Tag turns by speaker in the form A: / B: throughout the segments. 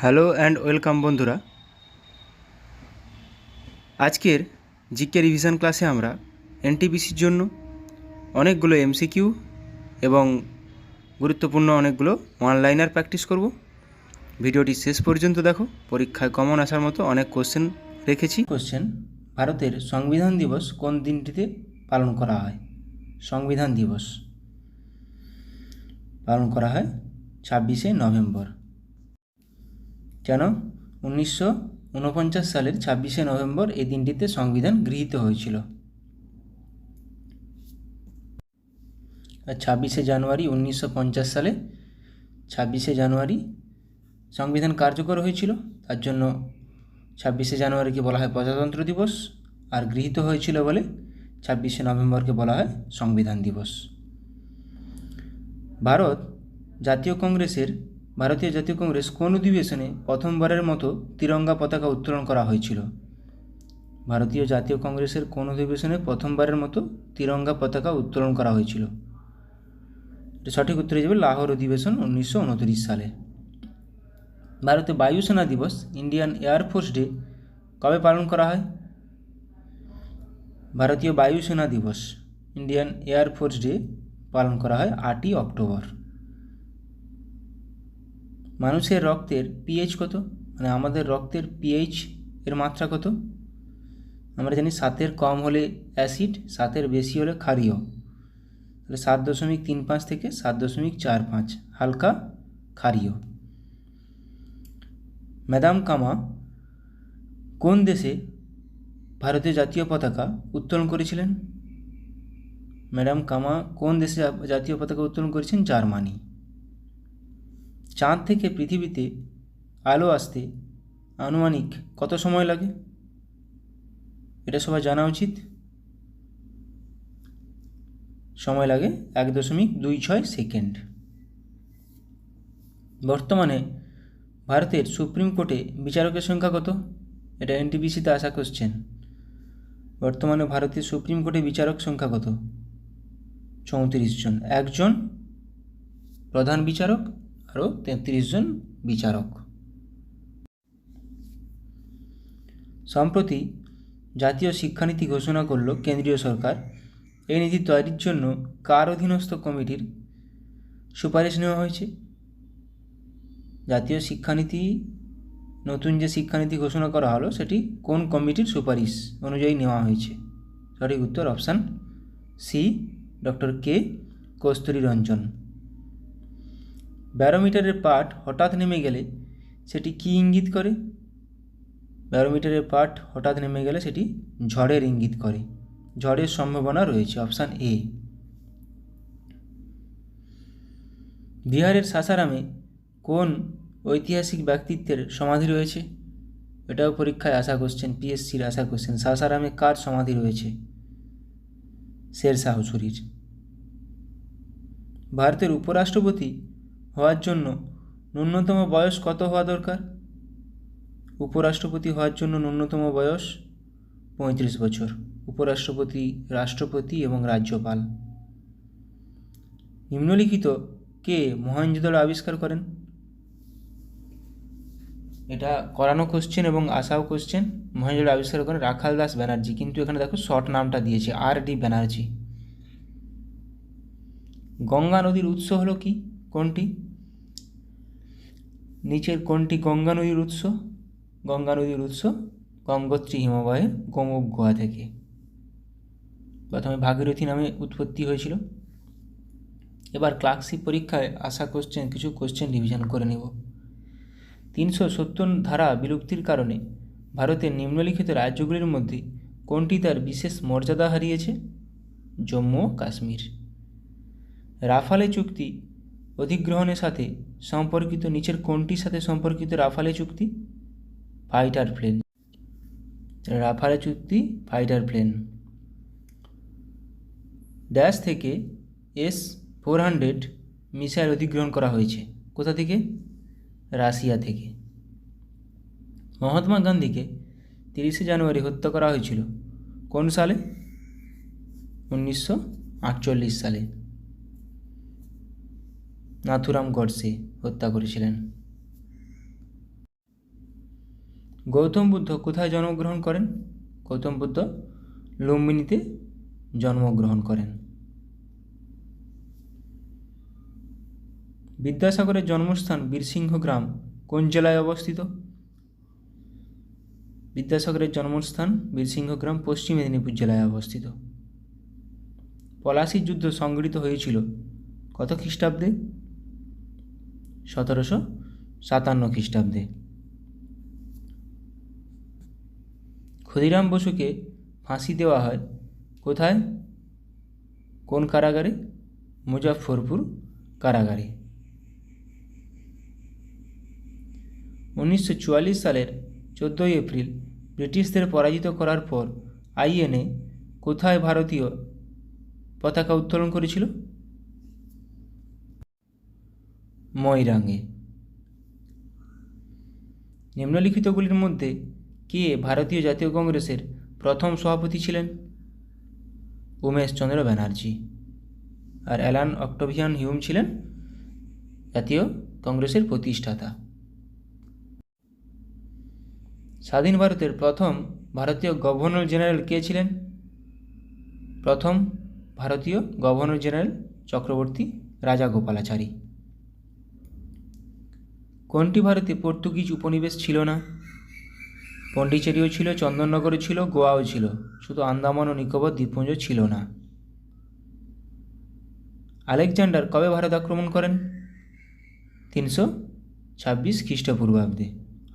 A: Hello and welcome বন্ধুরা। আজকের GK revision ক্লাসে আমরা এনটিপিসির জন্য অনেকগুলো এমসিকিউ এবং গুরুত্বপূর্ণ অনেকগুলো ওয়ানলাইনার প্র্যাকটিস করব। ভিডিওটি শেষ পর্যন্ত দেখো, পরীক্ষায় কমন আসার মতো অনেক কোশ্চেন রেখেছি। কোশ্চেন: ভারতের সংবিধান দিবস কোন দিনটিতে পালন করা হয়? সংবিধান দিবস পালন করা হয় 26শে নভেম্বর। কেন? 1949 সালের 26শে নভেম্বর এই দিনটিতে সংবিধান গৃহীত হয়েছিল। আর 26শে জানুয়ারি 1950 সালে 26শে জানুয়ারি সংবিধান কার্যকর হয়েছিল, তার জন্য 26শে জানুয়ারিকে বলা হয় প্রজাতন্ত্র দিবস, আর গৃহীত হয়েছিল বলে 26শে নভেম্বরকে বলা হয় সংবিধান দিবস। ভারতীয় জাতীয় কংগ্রেস কোন অধিবেশনে প্রথমবারের মতো তিরঙ্গা পতাকা উত্তোলন করা হয়েছিল? ভারতীয় জাতীয় কংগ্রেসের কোন অধিবেশনে প্রথমবারের মতো তিরঙ্গা পতাকা উত্তোলন করা হয়েছিল? সঠিক উত্তর হয়ে যাবে লাহোর অধিবেশন 1929 সালে। ভারতে বায়ুসেনা দিবস, ইন্ডিয়ান এয়ারফোর্স ডে কবে পালন করা হয়? ভারতীয় বায়ুসেনা দিবস, ইন্ডিয়ান এয়ারফোর্স ডে পালন করা হয় 8ই অক্টোবর। মানুষের রক্তের পিএইচ কত? মানে আমাদের রক্তের পিএইচ এর মাত্রা কত? আমরা জানি 7-এর কম হলে অ্যাসিড, 7-এর বেশি হলে ক্ষারীয়। তাহলে 7.35 থেকে 7.45 হালকা ক্ষারীয়। ম্যাডাম কামা কোন দেশে ভারতীয় জাতীয় পতাকা উত্তোলন করেছিলেন? ম্যাডাম কামা কোন দেশে জাতীয় পতাকা উত্তোলন করেছেন? জার্মানি। চাঁদ থেকে পৃথিবীতে আলো আসতে আনুমানিক কত সময় লাগে? এটা সবাই জানা উচিত। সময় লাগে 1.26 সেকেন্ড। বর্তমানে ভারতের সুপ্রিম কোর্টে বিচারকের সংখ্যা কত? এটা এনটিপিসিতে আসা কোশ্চেন। বর্তমানে ভারতের সুপ্রিম কোর্টে বিচারক সংখ্যা কত? 34 জন। একজন প্রধান বিচারক আরও 33 জন বিচারক। সম্প্রতি জাতীয় শিক্ষানীতি ঘোষণা করল কেন্দ্রীয় সরকার। এই নীতি তৈরির জন্য কার অধীনস্থ কমিটির সুপারিশ নেওয়া হয়েছে? জাতীয় শিক্ষানীতি, নতুন যে শিক্ষানীতি ঘোষণা করা হলো সেটি কোন কমিটির সুপারিশ অনুযায়ী নেওয়া হয়েছে? সঠিক উত্তর অপশান সি, ডক্টর কে কস্তুরী রঞ্জন। ব্যারোমিটারের পাঠ হঠাৎ নেমে গেলে সেটি কী ইঙ্গিত করে? ব্যারোমিটারের পাঠ হঠাৎ নেমে গেলে সেটি ঝড়ের ইঙ্গিত করে। ঝড়ের সম্ভাবনা রয়েছে, অপশান এ। বিহারের সাসারামে কোন ঐতিহাসিক ব্যক্তিত্বের সমাধি রয়েছে? এটাও পরীক্ষায় আসা কোশ্চেন, পিএসসির আসা কোশ্চেন। সাসারামে কার সমাধি রয়েছে? শেরশাহ সূরির। ভারতের উপরাষ্ট্রপতি হওয়ার জন্য ন্যূনতম বয়স কত হওয়া দরকার? উপরাষ্ট্রপতি হওয়ার জন্য ন্যূনতম বয়স 35 বছর। উপরাষ্ট্রপতি, রাষ্ট্রপতি এবং রাজ্যপাল। নিম্নলিখিত কে মহেঞ্জোদারো আবিষ্কার করেন? এটা করানো কোশ্চেন এবং আসাও কোশ্চেন। মহেঞ্জোদারো আবিষ্কার করেন রাখাল দাস ব্যানার্জি, কিন্তু এখানে দেখো শর্ট নামটা দিয়েছে আর.ডি. ব্যানার্জি। গঙ্গা নদীর উৎস হলো কি? কোনটি? নিচের কোনটি গঙ্গা নদীর উৎস? গঙ্গা নদীর উৎস গঙ্গোত্রী হিমবাহের গোমুখ গুহা থেকে। প্রথমে ভাগীরথী নামে উৎপত্তি হয়েছিল। এবার ক্লার্কশিপ পরীক্ষায় আসা কোশ্চেন, কিছু কোশ্চেন রিভিশন করে নেব। 370 ধারা বিলুপ্তির কারণে ভারতের নিম্নলিখিত রাজ্যগুলির মধ্যে কোনটি তার বিশেষ মর্যাদা হারিয়েছে? জম্মু ও কাশ্মীর। রাফালে চুক্তি অধিগ্রহণের সাথে সম্পর্কিত নিচের কোনটির সাথে সম্পর্কিত রাফালে চুক্তি? Fighter plane. রাফালে চুক্তি ফাইটার প্লেন। ড্যাশ থেকে S-400 মিসাইল অধিগ্রহণ করা হয়েছে। কোথা থেকে? রাশিয়া থেকে। মহাত্মা গান্ধীকে 30শে জানুয়ারি হত্যা করা হয়েছিল কোন সালে? 1948 সালে। নাথুরাম গডসে হত্যা করেছিলেন। গৌতম বুদ্ধ কোথায় জন্মগ্রহণ করেন? গৌতম বুদ্ধ লুম্বিনীতে জন্মগ্রহণ করেন। বিদ্যাসাগরের জন্মস্থান বীরসিংহ গ্রাম কোন জেলায় অবস্থিত? বিদ্যাসাগরের জন্মস্থান বীরসিংহ গ্রাম পশ্চিম মেদিনীপুর জেলায় অবস্থিত। পলাশীর যুদ্ধ সংঘটিত হয়েছিল কত খ্রিস্টাব্দে? 1757 খ্রিস্টাব্দে। ক্ষুদিরাম বসুকে ফাঁসি দেওয়া হয় কোথায়? কোন কারাগারে? মুজাফফরপুর কারাগারে। 1944 সালের 14 এপ্রিল ব্রিটিশদের পরাজিত করার পর আইএনএ কোথায় ভারতীয় পতাকা উত্তোলন করেছিল? ময়রাঙে। নিম্নলিখিতগুলির মধ্যে কে ভারতীয় জাতীয় কংগ্রেসের প্রথম সভাপতি ছিলেন? উমেশচন্দ্র ব্যানার্জি। আর অ্যালান অক্টাভিয়ান হিউম ছিলেন জাতীয় কংগ্রেসের প্রতিষ্ঠাতা। স্বাধীন ভারতের প্রথম ভারতীয় গভর্নর জেনারেল কে ছিলেন? প্রথম ভারতীয় গভর্নর জেনারেল চক্রবর্তী রাজাগোপালাচারী। কোনটি ভারতে পর্তুগিজ উপনিবেশ ছিল না? পন্ডিচেরিও ছিল, চন্দননগরও ছিল, গোয়াও ছিল, শুধু আন্দামান ও নিকোবর দ্বীপপুঞ্জ ছিল না। আলেকজান্ডার কবে ভারত আক্রমণ করেন? 326 খ্রিস্টপূর্বাব্দে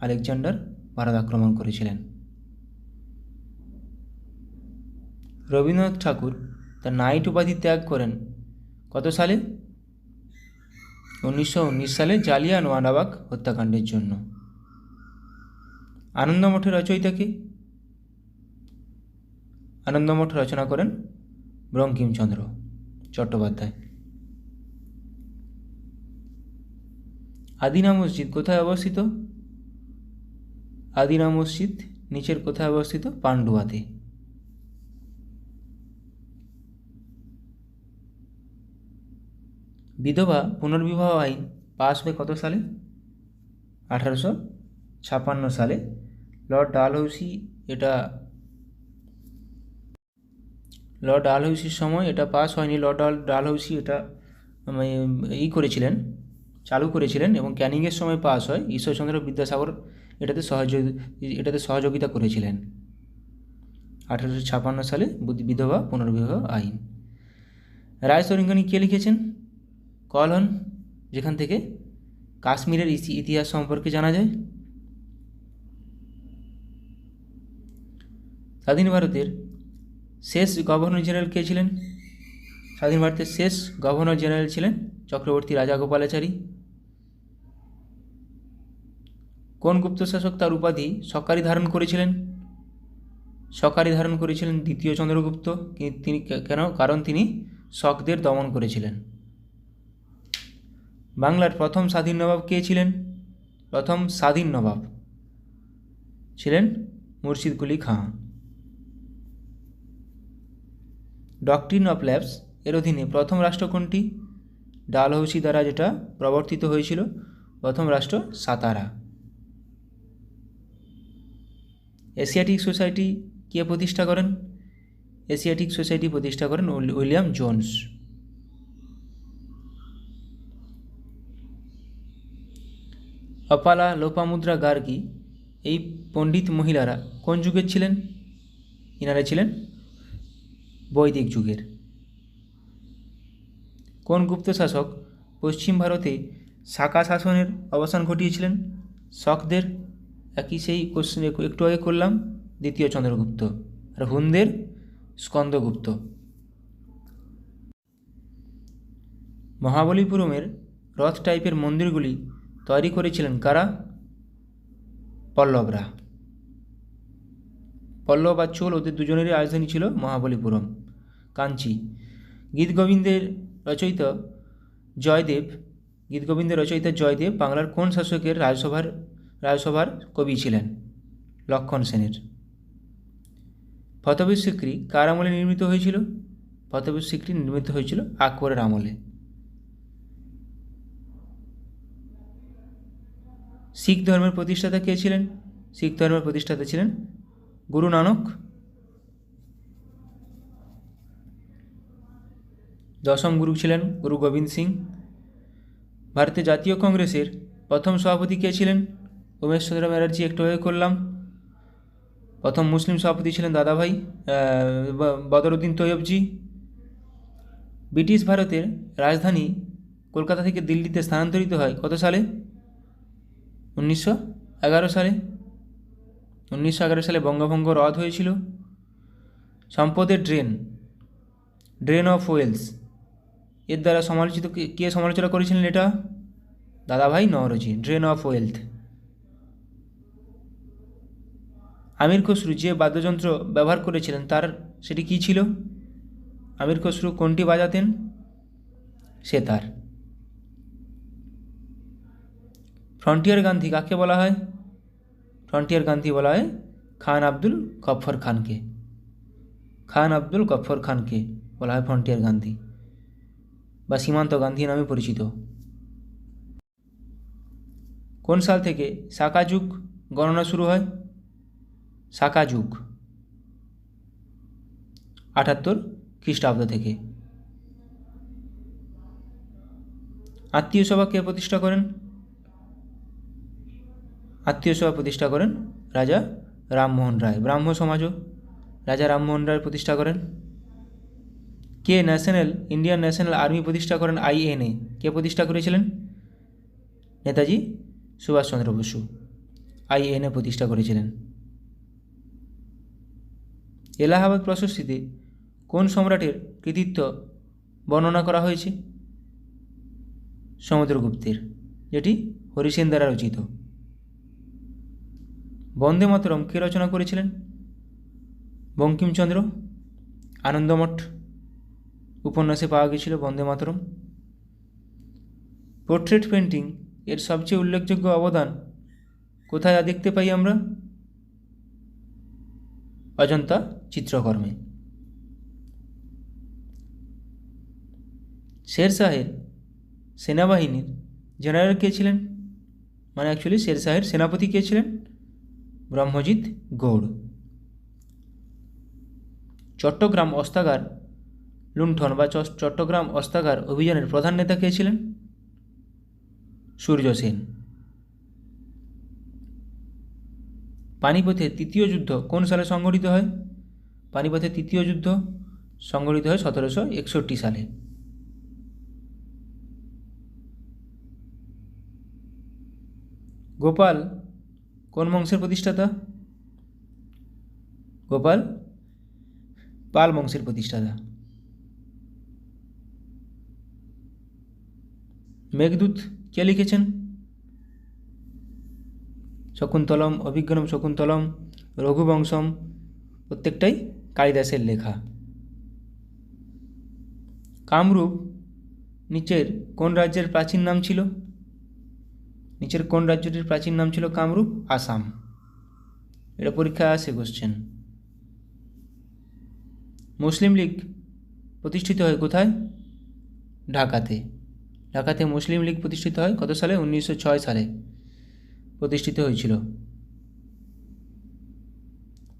A: আলেকজান্ডার ভারত আক্রমণ করেছিলেন। রবীন্দ্রনাথ ঠাকুর তার নাইট উপাধি ত্যাগ করেন কত সালে? 1919 সালে জালিয়ানওয়ালাবাগ হত্যাকাণ্ডের জন্য। আনন্দমঠের রচয়িতা কে? আনন্দমঠ রচনা করেন বঙ্কিমচন্দ্র চট্টোপাধ্যায়। আদিনা মসজিদ কোথায় অবস্থিত? আদিনা মসজিদ নিচের কোথায় অবস্থিত? পান্ডুয়াতে। বিধবা পুনর্বিবাহ আইন পাস হয় কত সালে? 1856 সালে। লর্ড ডালহৌসির সময় এটা পাস হয়নি। লর্ড ডালহৌসি এটা চালু করেছিলেন এবং ক্যানিংয়ের সময় পাস হয়। ঈশ্বরচন্দ্র বিদ্যাসাগর এটাতে সহযোগিতা করেছিলেন। 1856 সালে বিধবা পুনর্বিবাহ আইন। রায়সরিঙ্গনী কে লিখেছেন? কলহন, যেখান থেকে কাশ্মীরের ইতিহাস সম্পর্কে জানা যায়। স্বাধীন ভারতের শেষ গভর্নর জেনারেল কে ছিলেন? স্বাধীন ভারতের শেষ গভর্নর জেনারেল ছিলেন চক্রবর্তী রাজাগোপালাচারী। কোন গুপ্ত শাসক তার উপাধি সকারি ধারণ করেছিলেন? সকারি ধারণ করেছিলেন দ্বিতীয় চন্দ্রগুপ্ত। তিনি কেন? কারণ তিনি শকদের দমন করেছিলেন। বাংলার প্রথম স্বাধীন নবাব কে ছিলেন? প্রথম স্বাধীন নবাব ছিলেন Murshid Quli Khan. Doctrine of lapse এর অধীনে প্রথম রাষ্ট্র কোনটি? ডালহৌসি দ্বারা যেটা প্রবর্তিত হয়েছিল, প্রথম রাষ্ট্র সাতারা। এশিয়াটিক সোসাইটি কে প্রতিষ্ঠা করেন? এশিয়াটিক সোসাইটি প্রতিষ্ঠা করেন উইলিয়াম জোন্স। অপালা, লোপামুদ্রা গার্গী এই পণ্ডিত মহিলারা কোন যুগের ছিলেন? ইনারা ছিলেন বৈদিক যুগের। কোন গুপ্ত শাসক পশ্চিম ভারতে শাকা শাসনের অবসান ঘটিয়েছিলেন? শকদের। একই সেই কোশ্চেন একটু আগে করলাম, দ্বিতীয় চন্দ্রগুপ্ত। আর হুনদের স্কন্দগুপ্ত। মহাবলীপুরমের রথ টাইপের মন্দিরগুলি তৈরি করেছিলেন কারা? পল্লবরা। পল্লব আর চোল ওদের দুজনেরই রাজধানী ছিল মহাবলীপুরম, কাঞ্চি। গীতগোবিন্দের রচয়িতা জয়দেব বাংলার কোন শাসকের রাজসভার কবি ছিলেন? লক্ষণ সেনের। ফতেপুর সিক্রি কার আমলে নির্মিত হয়েছিল? ফতেপুর সিক্রি নির্মিত হয়েছিল আকবরের আমলে। শিখ ধর্মের প্রতিষ্ঠাতা কে ছিলেন? শিখ ধর্মের প্রতিষ্ঠাতা ছিলেন গুরু নানক। দশম গুরু ছিলেন গুরু গোবিন্দ সিং। ভারতের জাতীয় কংগ্রেসের প্রথম সভাপতি কে ছিলেন? উমেশ চন্দ্র ব্যানার্জি একটু আগে করলাম। প্রথম মুসলিম সভাপতি ছিলেন দাদাভাই বদরুদ্দিন তৈয়বজি। ব্রিটিশ ভারতের রাজধানী কলকাতা থেকে দিল্লিতে স্থানান্তরিত হয় কত সালে? 1911 সালে। 1911 সালে বঙ্গভঙ্গ রদ হয়েছিল। সম্পদের ড্রেন অফ ওয়েলস এর দ্বারা সমালোচিত কে সমালোচনা করেছিলেন এটা? দাদাভাই নওরোজি, ড্রেন অফ ওয়েলথ। আমির খসরু যে বাদ্যযন্ত্র ব্যবহার করেছিলেন সেটি কী ছিল? আমির খসরু কোনটি বাজাতেন? সেতার। ফ্রন্টিয়ার গান্ধী কাকে বলা হয়? ফ্রন্টিয়ার গান্ধী বলা হয় খান আব্দুল গফর খানকে। খান আব্দুল গফর খানকে বলা হয় ফ্রন্টিয়ার গান্ধী বা সীমান্ত গান্ধী নামে পরিচিত। কোন সাল থেকে সাকা যুগ গণনা শুরু হয়? সাকা যুগ 78 খ্রিস্টাব্দ থেকে। আত্মীয় সভা কে প্রতিষ্ঠা করেন? আত্মীয় সভা প্রতিষ্ঠা করেন রাজা রামমোহন রায়। ব্রাহ্ম সমাজও রাজা রামমোহন রায় প্রতিষ্ঠা করেন। কে ইন্ডিয়ান ন্যাশনাল আর্মি প্রতিষ্ঠা করেন? INA কে প্রতিষ্ঠা করেছিলেন? নেতাজি সুভাষচন্দ্র বসু INA প্রতিষ্ঠা করেছিলেন। এলাহাবাদ প্রশস্তিতে কোন সম্রাটের কৃতিত্ব বর্ণনা করা হয়েছে? সমুদ্রগুপ্তের, যেটি হরিসেন দ্বারা রচিত। বন্দে মাতরম কে রচনা করেছিলেন? বঙ্কিমচন্দ্র। আনন্দমঠ উপন্যাসে পাওয়া গেছিল বন্দে মাতরম। পোর্ট্রেট পেন্টিং এর সবচেয়ে উল্লেখযোগ্য অবদান কোথায় দেখতে পাই আমরা? অজন্তা চিত্রকর্মে। শেরশাহের সেনাবাহিনীর জেনারেল কে ছিলেন? অ্যাকচুয়ালি শেরশাহের সেনাপতি কে ছিলেন? ব্রহ্মজিৎ গৌড়। চট্টগ্রাম অস্ত্রাগার লুণ্ঠন বা চট্টগ্রাম অস্ত্রাগার অভিযানের প্রধান নেতা কে ছিলেন? সূর্য সেন। পানিপথের তৃতীয় যুদ্ধ কোন সালে সংঘটিত হয়? পানিপথের তৃতীয় যুদ্ধ সংঘটিত হয় 1761 সালে। গোপাল কোন বংশের প্রতিষ্ঠাতা? গোপাল পাল বংশের প্রতিষ্ঠাতা। মেঘদূত কে লিখেছেন? শকুন্তলম, অভিজ্ঞানম শকুন্তলম, রঘুবংশম প্রত্যেকটাই কালিদাসের লেখা। কামরূপ নিচের কোন রাজ্যের প্রাচীন নাম ছিল? নিচের কোন রাজ্যটির প্রাচীন নাম ছিল কামরূপ? আসাম। এটা পরীক্ষায় আসে কোশ্চেন। মুসলিম লীগ প্রতিষ্ঠিত হয় কোথায়? ঢাকাতে। ঢাকাতে মুসলিম লীগ প্রতিষ্ঠিত হয় কত সালে? 1906 সালে প্রতিষ্ঠিত হয়েছিল।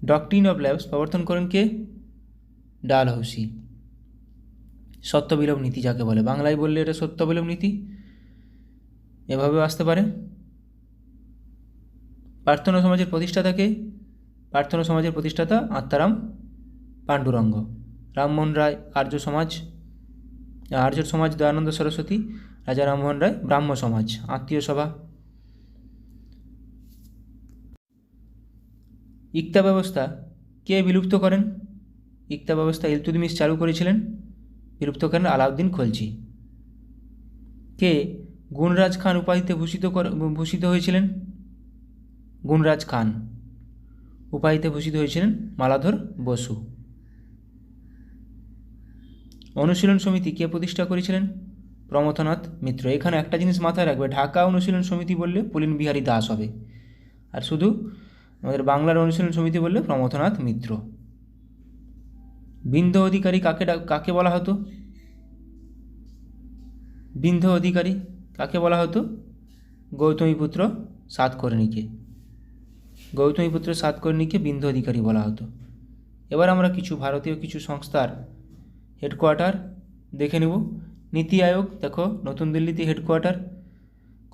A: ডকট্রিন অফ ল্যাবস প্রবর্তন করেন কে? ডালহৌসি। সত্যবিলোপ নীতি যাকে বলে, বাংলায় বললে এটা সত্যবিলোপ নীতি, এভাবেও আসতে পারে। প্রার্থনা সমাজের প্রতিষ্ঠাতা কে? প্রার্থনা সমাজের প্রতিষ্ঠাতা আত্মারাম পাণ্ডুরঙ্গ। রামমোহন রায় আর্য সমাজ দয়ানন্দ সরস্বতী, রাজা রামমোহন রায় ব্রাহ্ম সমাজ। আত্মীয় সভা। ইকতা ব্যবস্থা কে বিলুপ্ত করেন? ইকতা ব্যবস্থা ইলতুৎমিশ চালু করেছিলেন, বিলুপ্ত করেন আলাউদ্দিন খলজি। কে গুণরাজ খান উপাধিতে ভূষিত হয়েছিলেন? গুণরাজ খান উপাধিতে ভূষিত হয়েছিলেন মালাধর বসু। অনুশীলন সমিতি কে প্রতিষ্ঠা করেছিলেন? প্রমথনাথ মিত্র। এখানে একটা জিনিস মাথায় রাখবে, ঢাকা অনুশীলন সমিতি বললে পুলিন বিহারী দাস হবে, আর শুধু আমাদের বাংলার অনুশীলন সমিতি বললে প্রমথনাথ মিত্র। বিন্ধ্য অধিকারী কাকে বলা হতো? বিন্ধ্য অধিকারী কাকে বলা হতো? গৌতমীপুত্র সাতকর্ণীকে। গৌতমীপুত্র সাতকর্ণীকে বিন্দু অধিকারী বলা হতো। এবার আমরা কিছু ভারতীয় কিছু সংস্থার হেডকোয়ার্টার দেখে নেব। নীতি আয়োগ দেখো নতুন দিল্লিতে হেডকোয়ার্টার,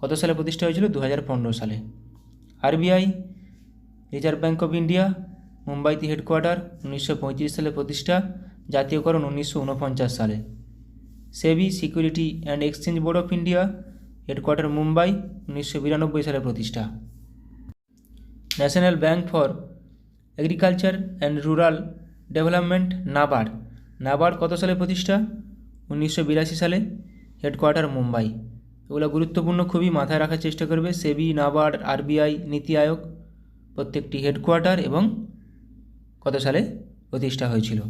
A: কত সালে প্রতিষ্ঠা হয়েছিল? 2015 সালে। RBI reserve bank of India মুম্বাইতে হেডকোয়ার্টার, 1935 সালে প্রতিষ্ঠা, জাতীয়করণ 1949 সালে। SEBI security and exchange board of India headquarter Mumbai, 1992 সালে প্রতিষ্ঠা। National bank for agriculture and rural development NABARD, NABARD কত সালে প্রতিষ্ঠা? 1982 সালে, হেডকোয়ার্টার মুম্বাই। এগুলো গুরুত্বপূর্ণ, খুবই মাথায় রাখার চেষ্টা করবে। সেবি, নাবার্ড, আরবিআই, নীতি আয়োগ প্রত্যেকটি হেডকোয়ার্টার এবং কত সালে প্রতিষ্ঠা হয়েছিল।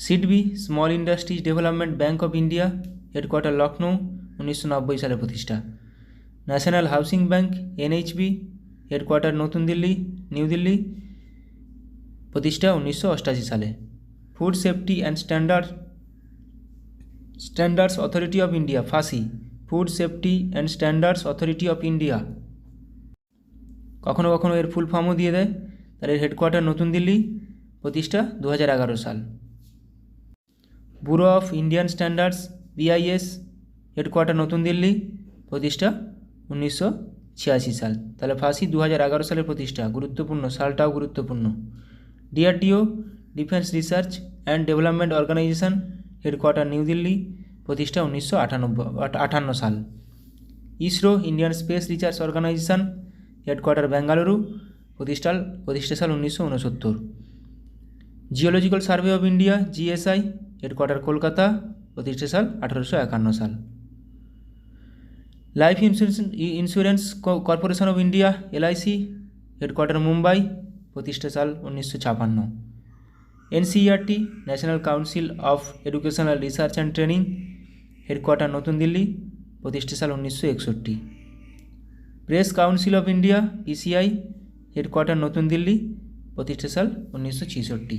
A: SIDBI small industries development bank of India headquarter Lucknow, 1990 সালে প্রতিষ্ঠা। National housing bank NHB headquarter নতুন দিল্লি, নিউ দিল্লি, প্রতিষ্ঠা 1988 সালে। Food safety and standards authority of India fussy, food safety and standards authority of India, কখনো কখনো এর ফুল ফর্মও দিয়ে দেয়। তার এর হেডকোয়ার্টার নতুন দিল্লি, প্রতিষ্ঠা 2011 সাল। Bureau of Indian standards BIS headquarter নতুন দিল্লি, প্রতিষ্ঠা 1986 সাল। তাহলে ফাঁসি 2011 সালের প্রতিষ্ঠা, গুরুত্বপূর্ণ, সালটাও গুরুত্বপূর্ণ। DRDO defence research and development organisation headquarter new Delhi, প্রতিষ্ঠা 1958 সাল। ISRO Indian space research organisation headquarter Bengaluru, প্রতিষ্ঠা সাল 1969। Geological survey of India GSI headquarter Kolkata, প্রতিষ্ঠা সাল 1851 সাল। Life insurance corporation of India LIC headquarter Mumbai, প্রতিষ্ঠা সাল 1956। NCERT national council of educational research and training headquarter নতুন দিল্লি, প্রতিষ্ঠা সাল 1961। Press council of India PCI headquarter নতুন দিল্লি, প্রতিষ্ঠা সাল 1966।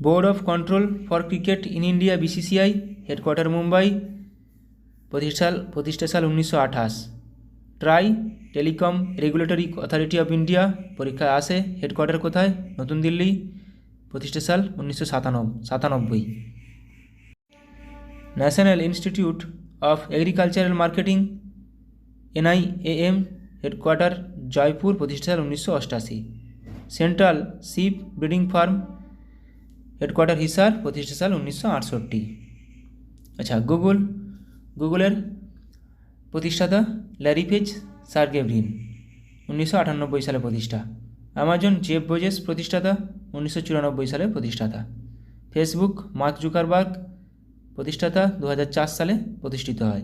A: Board of control for cricket in India BCCI headquarter Mumbai, প্রতিষ্ঠা সাল 1928। TRAI telecom regulatory authority of India পরীক্ষায় আসে, হেডকোয়ার্টার কোথায়? নতুন দিল্লি, প্রতিষ্ঠা সাল 1997। National institute of agricultural marketing NIAM headquarter Jaipur, প্রতিষ্ঠা সাল 1988। Central sheep breeding farm headquarter Hisar, প্রতিষ্ঠা সাল 1968। আচ্ছা, গুগলের প্রতিষ্ঠাতা ল্যারি পেজ সার্গেভরিন, 1998 সালে প্রতিষ্ঠা। অ্যামাজন জেফ বেজোস প্রতিষ্ঠাতা, 1994 সালে প্রতিষ্ঠাতা। ফেসবুক মার্ক জুকারবার্গ প্রতিষ্ঠাতা, 2004 সালে প্রতিষ্ঠিত হয়।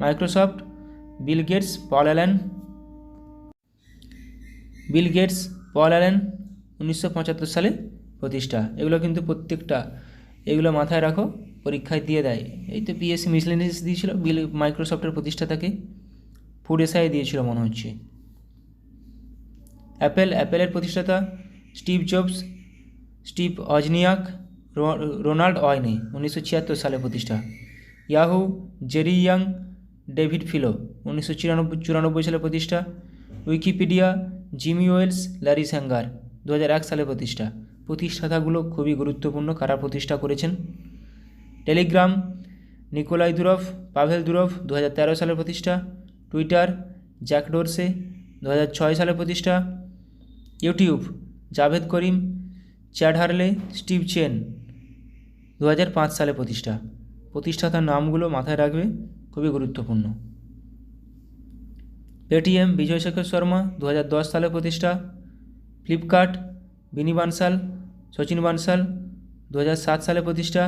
A: Microsoft Bill Gates Paul Allen 1975 সালে প্রতিষ্ঠা। এগুলো কিন্তু প্রত্যেকটা, এগুলো মাথায় রাখো, পরীক্ষায় দিয়ে দেয়। এই তো পিএসসি মিসলেনিয়াস দিয়েছিল, মাইক্রোসফটের প্রতিষ্ঠাতাকে। ফুড এসআই দিয়েছিল মনে হচ্ছে। অ্যাপেলের প্রতিষ্ঠাতা Steve Jobs, Steve Wozniak, Ronald Wayne, 1976 সালে প্রতিষ্ঠা। Yahoo Jerry Yang, David Filo, 1994 সালে প্রতিষ্ঠা। Wikipedia Jimmy Wales, Larry Sanger, 2001 সালে প্রতিষ্ঠা। প্রতিষ্ঠাতাগুলো খুবই গুরুত্বপূর্ণ, কারা প্রতিষ্ঠা করেছেন। Telegram Nikolai Durov, Pavel Durov, 2013 সালে প্রতিষ্ঠা। টুইটার জ্যাক ডোরসে, 2006 সালে প্রতিষ্ঠা। YouTube Jawed Karim, Chad Hurley, Steve Chen, 2005 সালে প্রতিষ্ঠা। প্রতিষ্ঠাতার নামগুলো মাথায় রাখবে, খুবই গুরুত্বপূর্ণ। পেটিএম বিজয় শেখর শর্মা, 2010 সালে প্রতিষ্ঠা। ফ্লিপকার্ট বিনি বানসাল, সচিন বানসাল, 2007 সালে প্রতিষ্ঠা।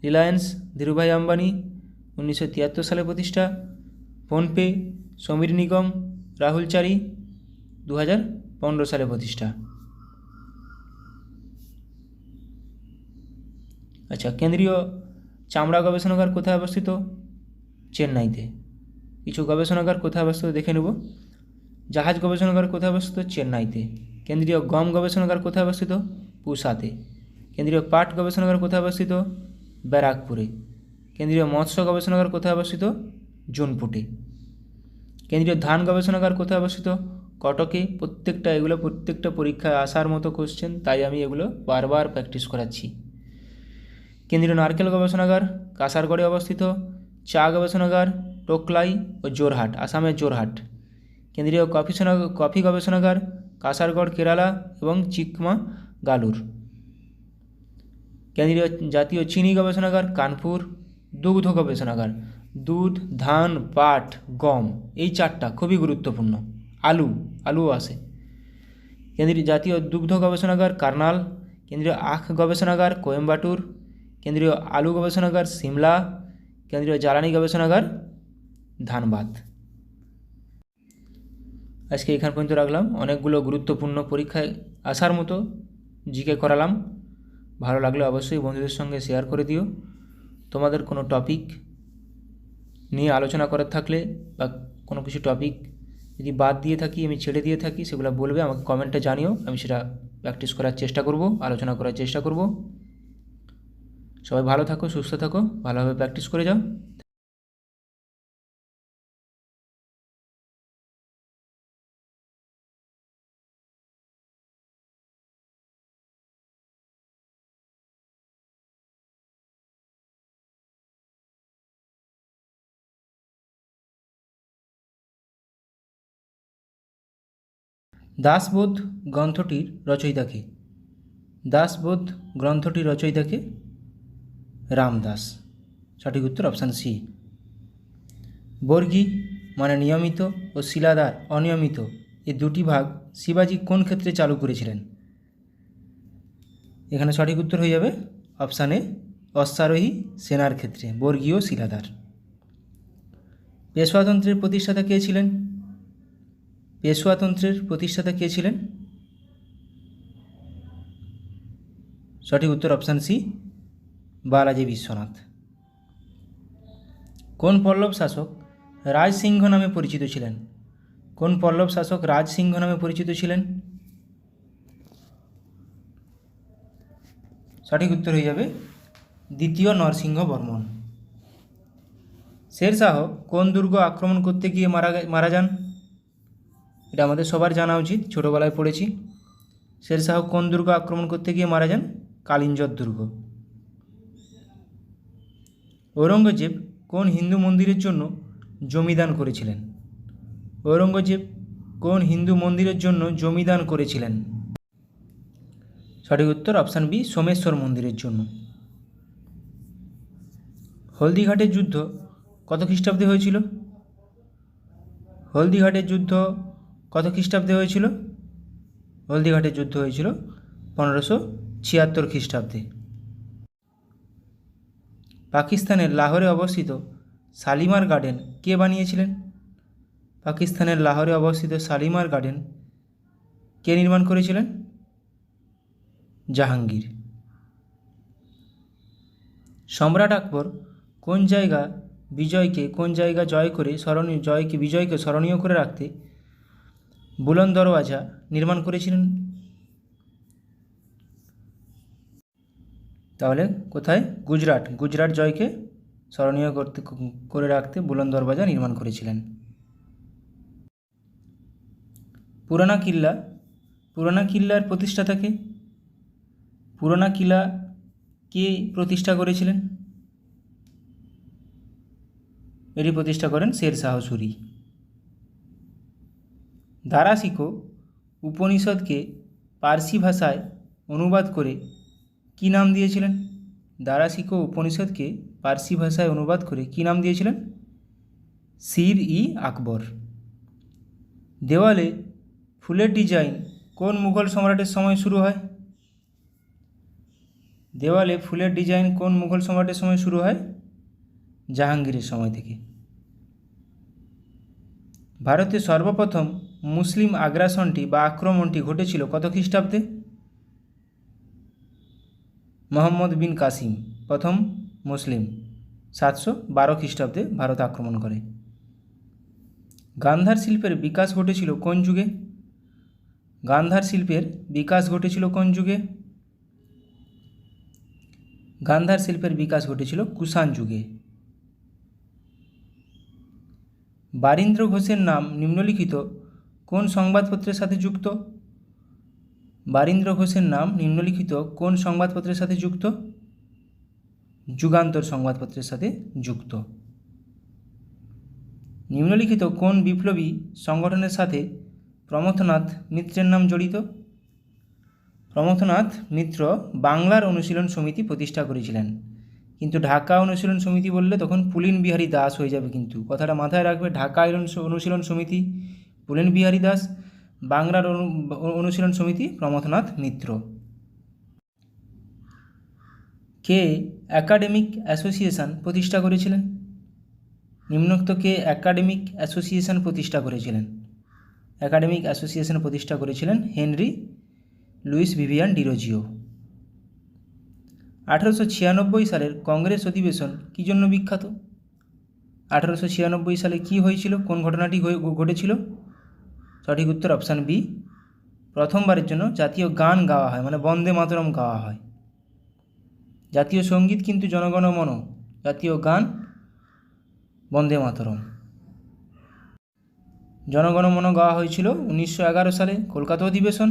A: রিলায়েন্স ধীরুভাই আম্বানি, 1973 সালে প্রতিষ্ঠা। ফোনপে সমীর নিগম, রাহুল চারি, 2015 সালে প্রতিষ্ঠা। আচ্ছা, কেন্দ্রীয় চামড়া গবেষণাগার কোথায় অবস্থিত? চেন্নাইতে। কিছু গবেষণাগার কোথায় অবস্থিত দেখে নেব। জাহাজ গবেষণাগার কোথায় অবস্থিত? চেন্নাইতে। কেন্দ্রীয় গম গবেষণাগার কোথায় অবস্থিত? পুসাতে। কেন্দ্রীয় পাট গবেষণাগার কোথায় অবস্থিত? ব্যারাকপুরে। কেন্দ্রীয় মৎস্য গবেষণাগার কোথায় অবস্থিত? জোনপুটে। কেন্দ্রীয় ধান গবেষণাগার কোথায় অবস্থিত? কটকে। প্রত্যেকটা পরীক্ষায় আসার মতো কোশ্চেন, তাই আমি এগুলো বারবার প্র্যাকটিস করাচ্ছি। কেন্দ্রীয় নারকেল গবেষণাগার কাসারগড়ে অবস্থিত। চা গবেষণাগার টোকলাই ও জোরহাট, আসামের জোরহাট। কেন্দ্রীয় কফি গবেষণাগার কাসারগড় কেরালা এবং চিকমাগালুর। কেন্দ্রীয় জাতীয় চিনি গবেষণাগার কানপুর। দুগ্ধ গবেষণাগার দুধ, ধান, পাট, গম, এই চারটা খুবই গুরুত্বপূর্ণ। আলুও আসে। কেন্দ্রীয় জাতীয় দুগ্ধ গবেষণাগার কার্নাল। কেন্দ্রীয় আখ গবেষণাগার কোয়েম্বাটুর। কেন্দ্রীয় আলু গবেষণাগার সিমলা। কেন্দ্রীয় জ্বালানি গবেষণাগার ধানবাদ। আজকে এখান পর্যন্ত রাখলাম। অনেকগুলো গুরুত্বপূর্ণ পরীক্ষায় আসার মতো জিকে করালাম। ভালো লাগলে অবশ্যই বন্ধুদের সঙ্গে শেয়ার করে দিও। তোমাদের কোনো টপিক নিয়ে আলোচনা করার থাকলে বা কোনো কিছু টপিক যদি বাদ দিয়ে থাকি, আমি ছেড়ে দিয়ে থাকি, সেগুলো বলবে, আমাকে কমেন্টে জানিও। আমি সেটা প্র্যাকটিস করার চেষ্টা করব, আলোচনা করার চেষ্টা করব। সবাই ভালো থাকো, সুস্থ থাকো, ভালোভাবে প্র্যাকটিস করে যাও। দাসবোধ গ্রন্থটির রচয়িতা কে? দাসবোধ গ্রন্থটির রচয়িতা কে? রামদাস। সঠিক উত্তর অপশান সি। বর্গী মানে নিয়মিত ও শিলাদার অনিয়মিত, এই দুটি ভাগ শিবাজি কোন ক্ষেত্রে চালু করেছিলেন? এখানে সঠিক উত্তর হয়ে যাবে অপশান এ, অশ্বারোহী সেনার ক্ষেত্রে, বর্গীয় শিলাদার। পেশওয়াতন্ত্রের প্রতিষ্ঠাতা কে ছিলেন? পেশওয়াতন্ত্রের প্রতিষ্ঠাতা কে ছিলেন? সঠিক উত্তর অপশান সি, বালাজি বিশ্বনাথ। কোন পল্লব শাসক রাজসিংহ নামে পরিচিত ছিলেন? কোন পল্লব শাসক রাজসিংহ নামে পরিচিত ছিলেন? সঠিক উত্তর হয়ে যাবে দ্বিতীয় নরসিংহ বর্মন। শেরশাহ কোন দুর্গ আক্রমণ করতে গিয়ে মারা যান? এটা আমাদের সবার জানা উচিত, ছোটোবেলায় পড়েছি। শেরশাহ কোন দুর্গ আক্রমণ করতে গিয়ে মারা যান? কালিঞ্জর দুর্গ। ঔরঙ্গজেব কোন হিন্দু মন্দিরের জন্য জমিদান করেছিলেন? ঔরঙ্গজেব কোন হিন্দু মন্দিরের জন্য জমিদান করেছিলেন? সঠিক উত্তর অপশান বি, সোমেশ্বর মন্দিরের জন্য। হলদিঘাটের যুদ্ধ কত খ্রিস্টাব্দে হয়েছিল? হলদিঘাটের যুদ্ধ কত খ্রিস্টাব্দে হয়েছিল? হলদিঘাটের যুদ্ধ হয়েছিল 1576 খ্রিস্টাব্দে। পাকিস্তানের লাহোরে অবস্থিত শালিমার গার্ডেন কে বানিয়েছিলেন? পাকিস্তানের লাহোরে অবস্থিত শালিমার গার্ডেন কে নির্মাণ করেছিলেন? জাহাঙ্গীর। সম্রাট আকবর কোন জায়গা জয় করে বিজয়কে স্মরণীয় করে রাখতে বুলন্দ দরওয়াজা নির্মাণ করেছিলেন? তাহলে কোথায়? গুজরাট জয়কে স্মরণীয় করে রাখতে বুলন্দ দরওয়াজা নির্মাণ করেছিলেন। পুরানা কিল্লার প্রতিষ্ঠাতা কে? পুরানা কিল্লা কে প্রতিষ্ঠা করেছিলেন? এটি প্রতিষ্ঠা করেন শেরশাহ সূরি। দারা শিকো উপনিষদকে পার্সি ভাষায় অনুবাদ করে কী নাম দিয়েছিলেন? দারা শিকো উপনিষদকে পার্সি ভাষায় অনুবাদ করে কী নাম দিয়েছিলেন? সির-ই-আকবর। দেওয়ালে ফুলের ডিজাইন কোন মুঘল সম্রাটের সময় শুরু হয়? দেওয়ালে ফুলের ডিজাইন কোন মুঘল সম্রাটের সময় শুরু হয়? জাহাঙ্গীরের সময় থেকে। ভারতে সর্বপ্রথম মুসলিম আগ্রাসনটি বা আক্রমণটি ঘটেছিল কত খ্রিস্টাব্দে? মোহাম্মদ বিন কাসিম প্রথম মুসলিম 712 খ্রিস্টাব্দে ভারত আক্রমণ করে। গান্ধার শিল্পের বিকাশ ঘটেছিল কোন যুগে? গান্ধার শিল্পের বিকাশ ঘটেছিল কোন যুগে? গান্ধার শিল্পের বিকাশ ঘটেছিল কুষাণ যুগে। বারীন্দ্র ঘোষের নাম নিম্নলিখিত কোন সংবাদপত্রের সাথে যুক্ত? বারীন্দ্র ঘোষের নাম নিম্নলিখিত কোন সংবাদপত্রের সাথে যুক্ত? যুগান্তর সংবাদপত্রের সাথে যুক্ত। নিম্নলিখিত কোন বিপ্লবী সংগঠনের সাথে প্রমথনাথ মিত্রের নাম জড়িত? প্রমথনাথ মিত্র বাংলার অনুশীলন সমিতি প্রতিষ্ঠা করেছিলেন, কিন্তু ঢাকা অনুশীলন সমিতি বললে তখন পুলিন বিহারী দাস হয়ে যাবে, কিন্তু কথাটা মাথায় রাখবে। ঢাকা অনুশীলন সমিতি পুলিন বিহারী দাস, বাংলার অনুশীলন সমিতি প্রমথনাথ মিত্র। কে একাডেমিক অ্যাসোসিয়েশন প্রতিষ্ঠা করেছিলেন? নিম্নোক্ত কে একাডেমিক অ্যাসোসিয়েশন প্রতিষ্ঠা করেছিলেন? একাডেমিক অ্যাসোসিয়েশন প্রতিষ্ঠা করেছিলেন হেনরি লুইস ভিভিয়ান ডিরোজিও। 1896 সালের কংগ্রেস অধিবেশন কী জন্য বিখ্যাত? 1896 সালে কি হয়েছিল, কোন ঘটনাটি ঘটেছিল? সঠিক উত্তর অপশান বি, প্রথমবারের জন্য জাতীয় গান গাওয়া হয়, মানে বন্দে মাতরম গাওয়া হয়। জাতীয় সঙ্গীত কিন্তু জনগণ মন, জাতীয় গান বন্দে মাতরম। জনগণ মন গাওয়া হয়েছিল 1911 সালে কলকাতা অধিবেশন,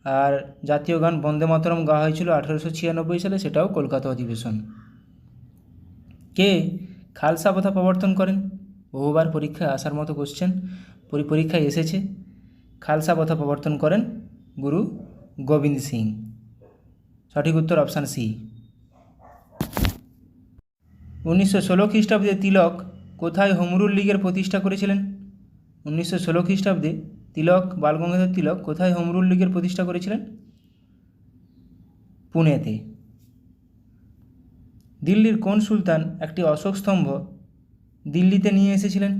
A: আর জাতীয় গান বন্দে মাতরম গাওয়া হয়েছিল 1896 সালে, সেটাও কলকাতা অধিবেশন। কে খালসা প্রথা প্রবর্তন করেন? বহুবার পরীক্ষায় আসার মতো কোশ্চেন, পরীক্ষায় এসেছে। খালসা প্রথা প্রবর্তন করেন গুরু গোবিন্দ সিং। সঠিক উত্তর অপশান সি। 1916 খ্রিস্টাব্দে তিলক কোথায় হোম রুল লীগের প্রতিষ্ঠা করেছিলেন? 1916 খ্রিস্টাব্দে তিলক, বালগঙ্গাধর তিলক কোথায় হোম রুল লীগের প্রতিষ্ঠা করেছিলেন? পুনেতে। দিল্লির কোন সুলতান একটি অশোক স্তম্ভ দিল্লিতে নিয়ে এসেছিলেন?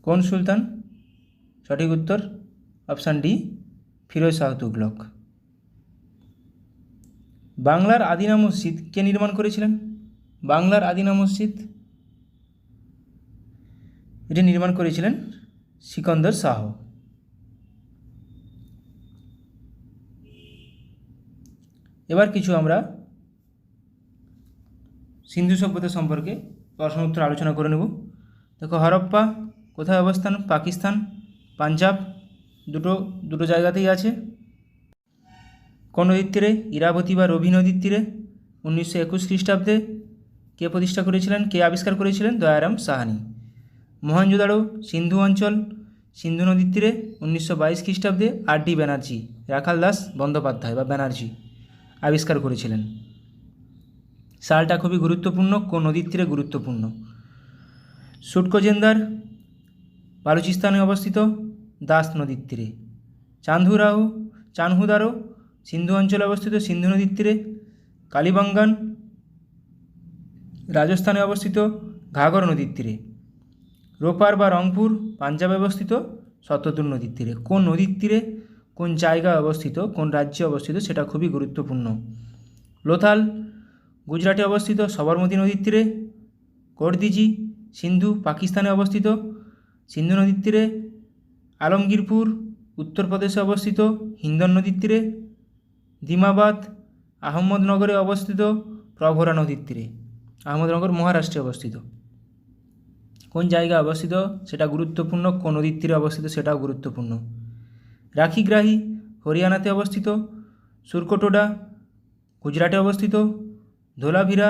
A: কোন সুলতান? সঠিক উত্তর অপশান ডি, ফিরোজ শাহ তুগলক। বাংলার আদিনা মসজিদ কে নির্মাণ করেছিলেন? বাংলার আদিনা মসজিদ এটি নির্মাণ করেছিলেন সিকন্দর শাহ। এবার কিছু আমরা সিন্ধু সভ্যতা সম্পর্কে প্রশ্ন উত্তর আলোচনা করে নেব। দেখো, হরপ্পা কোথায় অবস্থান? পাকিস্তান, পাঞ্জাব, দুটো জায়গাতেই আছে। কোন নদীর তীরে? ইরাবতী বা রবি নদীর তীরে। 1921 খ্রিস্টাব্দে কে প্রতিষ্ঠা করেছিলেন, কে আবিষ্কার করেছিলেন? দয়ারাম সাহানি। মহেঞ্জোদারো সিন্ধু অঞ্চল, সিন্ধু নদীর তীরে 1922 খ্রিস্টাব্দে আর.ডি. ব্যানার্জি, রাখাল দাস বন্দ্যোপাধ্যায় বা ব্যানার্জি আবিষ্কার করেছিলেন। সালটা খুবই গুরুত্বপূর্ণ, কোন নদীর তীরে গুরুত্বপূর্ণ? সুটকোজেন্দার বালুচিস্তানে অবস্থিত, দাস নদীর তীরে। চানহুদারো সিন্ধু অঞ্চলে অবস্থিত, সিন্ধু নদীর তীরে। কালীবাঙ্গান রাজস্থানে অবস্থিত, ঘাঘর নদীর তীরে। রোপার বা রংপুর পাঞ্জাবে অবস্থিত, সতলুজ নদীর তীরে। কোন নদীর তীরে কোন জায়গায় অবস্থিত, কোন রাজ্যে অবস্থিত, সেটা খুবই গুরুত্বপূর্ণ। লোথাল গুজরাটে অবস্থিত, সবরমতী নদীর তীরে। করদিজি সিন্ধু পাকিস্তানে অবস্থিত, সিন্ধু নদীর তীরে। আলমগীরপুর উত্তরপ্রদেশে অবস্থিত, হিন্দন নদীর তীরে। দিমাবাদ আহমদনগরে অবস্থিত, প্রভরা নদীর তীরে। আহমদনগর মহারাষ্ট্রে অবস্থিত। কোন জায়গায় অবস্থিত সেটা গুরুত্বপূর্ণ, কোন নদীর তীরে অবস্থিত সেটাও গুরুত্বপূর্ণ। রাখিগ্রাহী হরিয়ানাতে অবস্থিত। সুরকোটোডা গুজরাটে অবস্থিত। ধোলাভিরা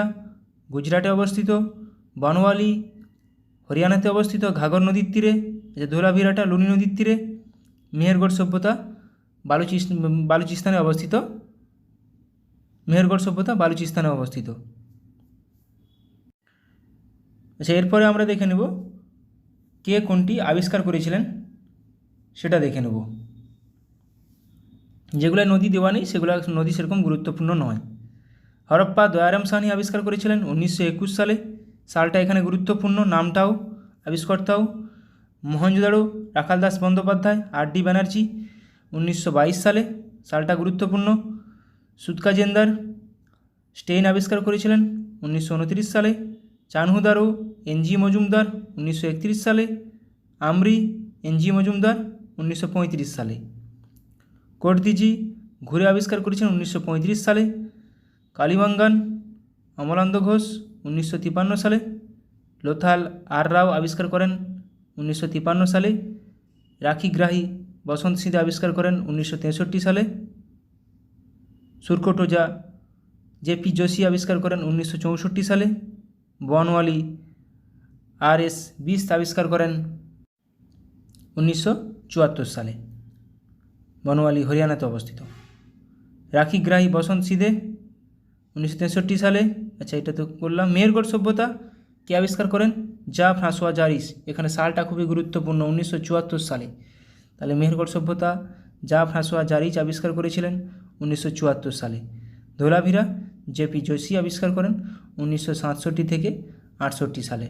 A: গুজরাটে অবস্থিত। বনওয়ালি হরিয়ানাতে অবস্থিত, ঘাঘর নদীর তীরে। ধোলাভিরাটা লুনি নদীর তীরে। মেহেরগড় সভ্যতা বালুচিস্তানে অবস্থিত। মেহেরগড় সভ্যতা বালুচিস্তানে অবস্থিত। আচ্ছা, এরপরে আমরা দেখে নেব কে কোনটি আবিষ্কার করেছিলেন, সেটা দেখে নেব। যেগুলো নদী দেওয়া নেই সেগুলো নদী সেরকম গুরুত্বপূর্ণ নয়। হরপ্পা দয়ারাম সাহানি আবিষ্কার করেছিলেন 1921 সালে, সালটা এখানে গুরুত্বপূর্ণ, নামটাও আবিষ্কর্তাও। মহেঞ্জোদারো রাখাল দাস বন্দ্যোপাধ্যায়, আর.ডি. ব্যানার্জি 1922 সালে, সালটা গুরুত্বপূর্ণ। সুতকাজেন্দার স্টেইন আবিষ্কার করেছিলেন 1929 সালে। চানহুদারো এন.জি. মজুমদার 1931 সালে। আমরি এন.জি. মজুমদার 1935 সালে। করদিজি ঘুরে আবিষ্কার করেছেন 1935 সালে। কালীবাঙ্গান অমলানন্দ ঘোষ 1953 সালে। লোথাল আর রাও আবিষ্কার করেন 1953 সালে। রাখিগ্রাহী বসন্ত সিদে আবিষ্কার করেন 1963 সালে। সুরকোটোজা জেপি যোশী আবিষ্কার করেন 1964 সালে। বনওয়ালি RS 20 আবিষ্কার করেন 1974 সালে। বনওয়ালি হরিয়ানাতে অবস্থিত। রাখিগ্রাহী বসন্ত সিদে 1963 সালে। আচ্ছা, এটা তো বললাম। মেহেরগড় সভ্যতা কে আবিষ্কার করেন? যা ফ্রাঁসোয়া জারিস। এখানে সালটা খুবই গুরুত্বপূর্ণ, 1974 সালে। তাহলে মেহেরগড় সভ্যতা যা ফ্রাঁসোয়া জারিস আবিষ্কার করেছিলেন 1974 সালে। ধোলাভিরা জেপি যোশী আবিষ্কার করেন 1967 থেকে 68 সালে।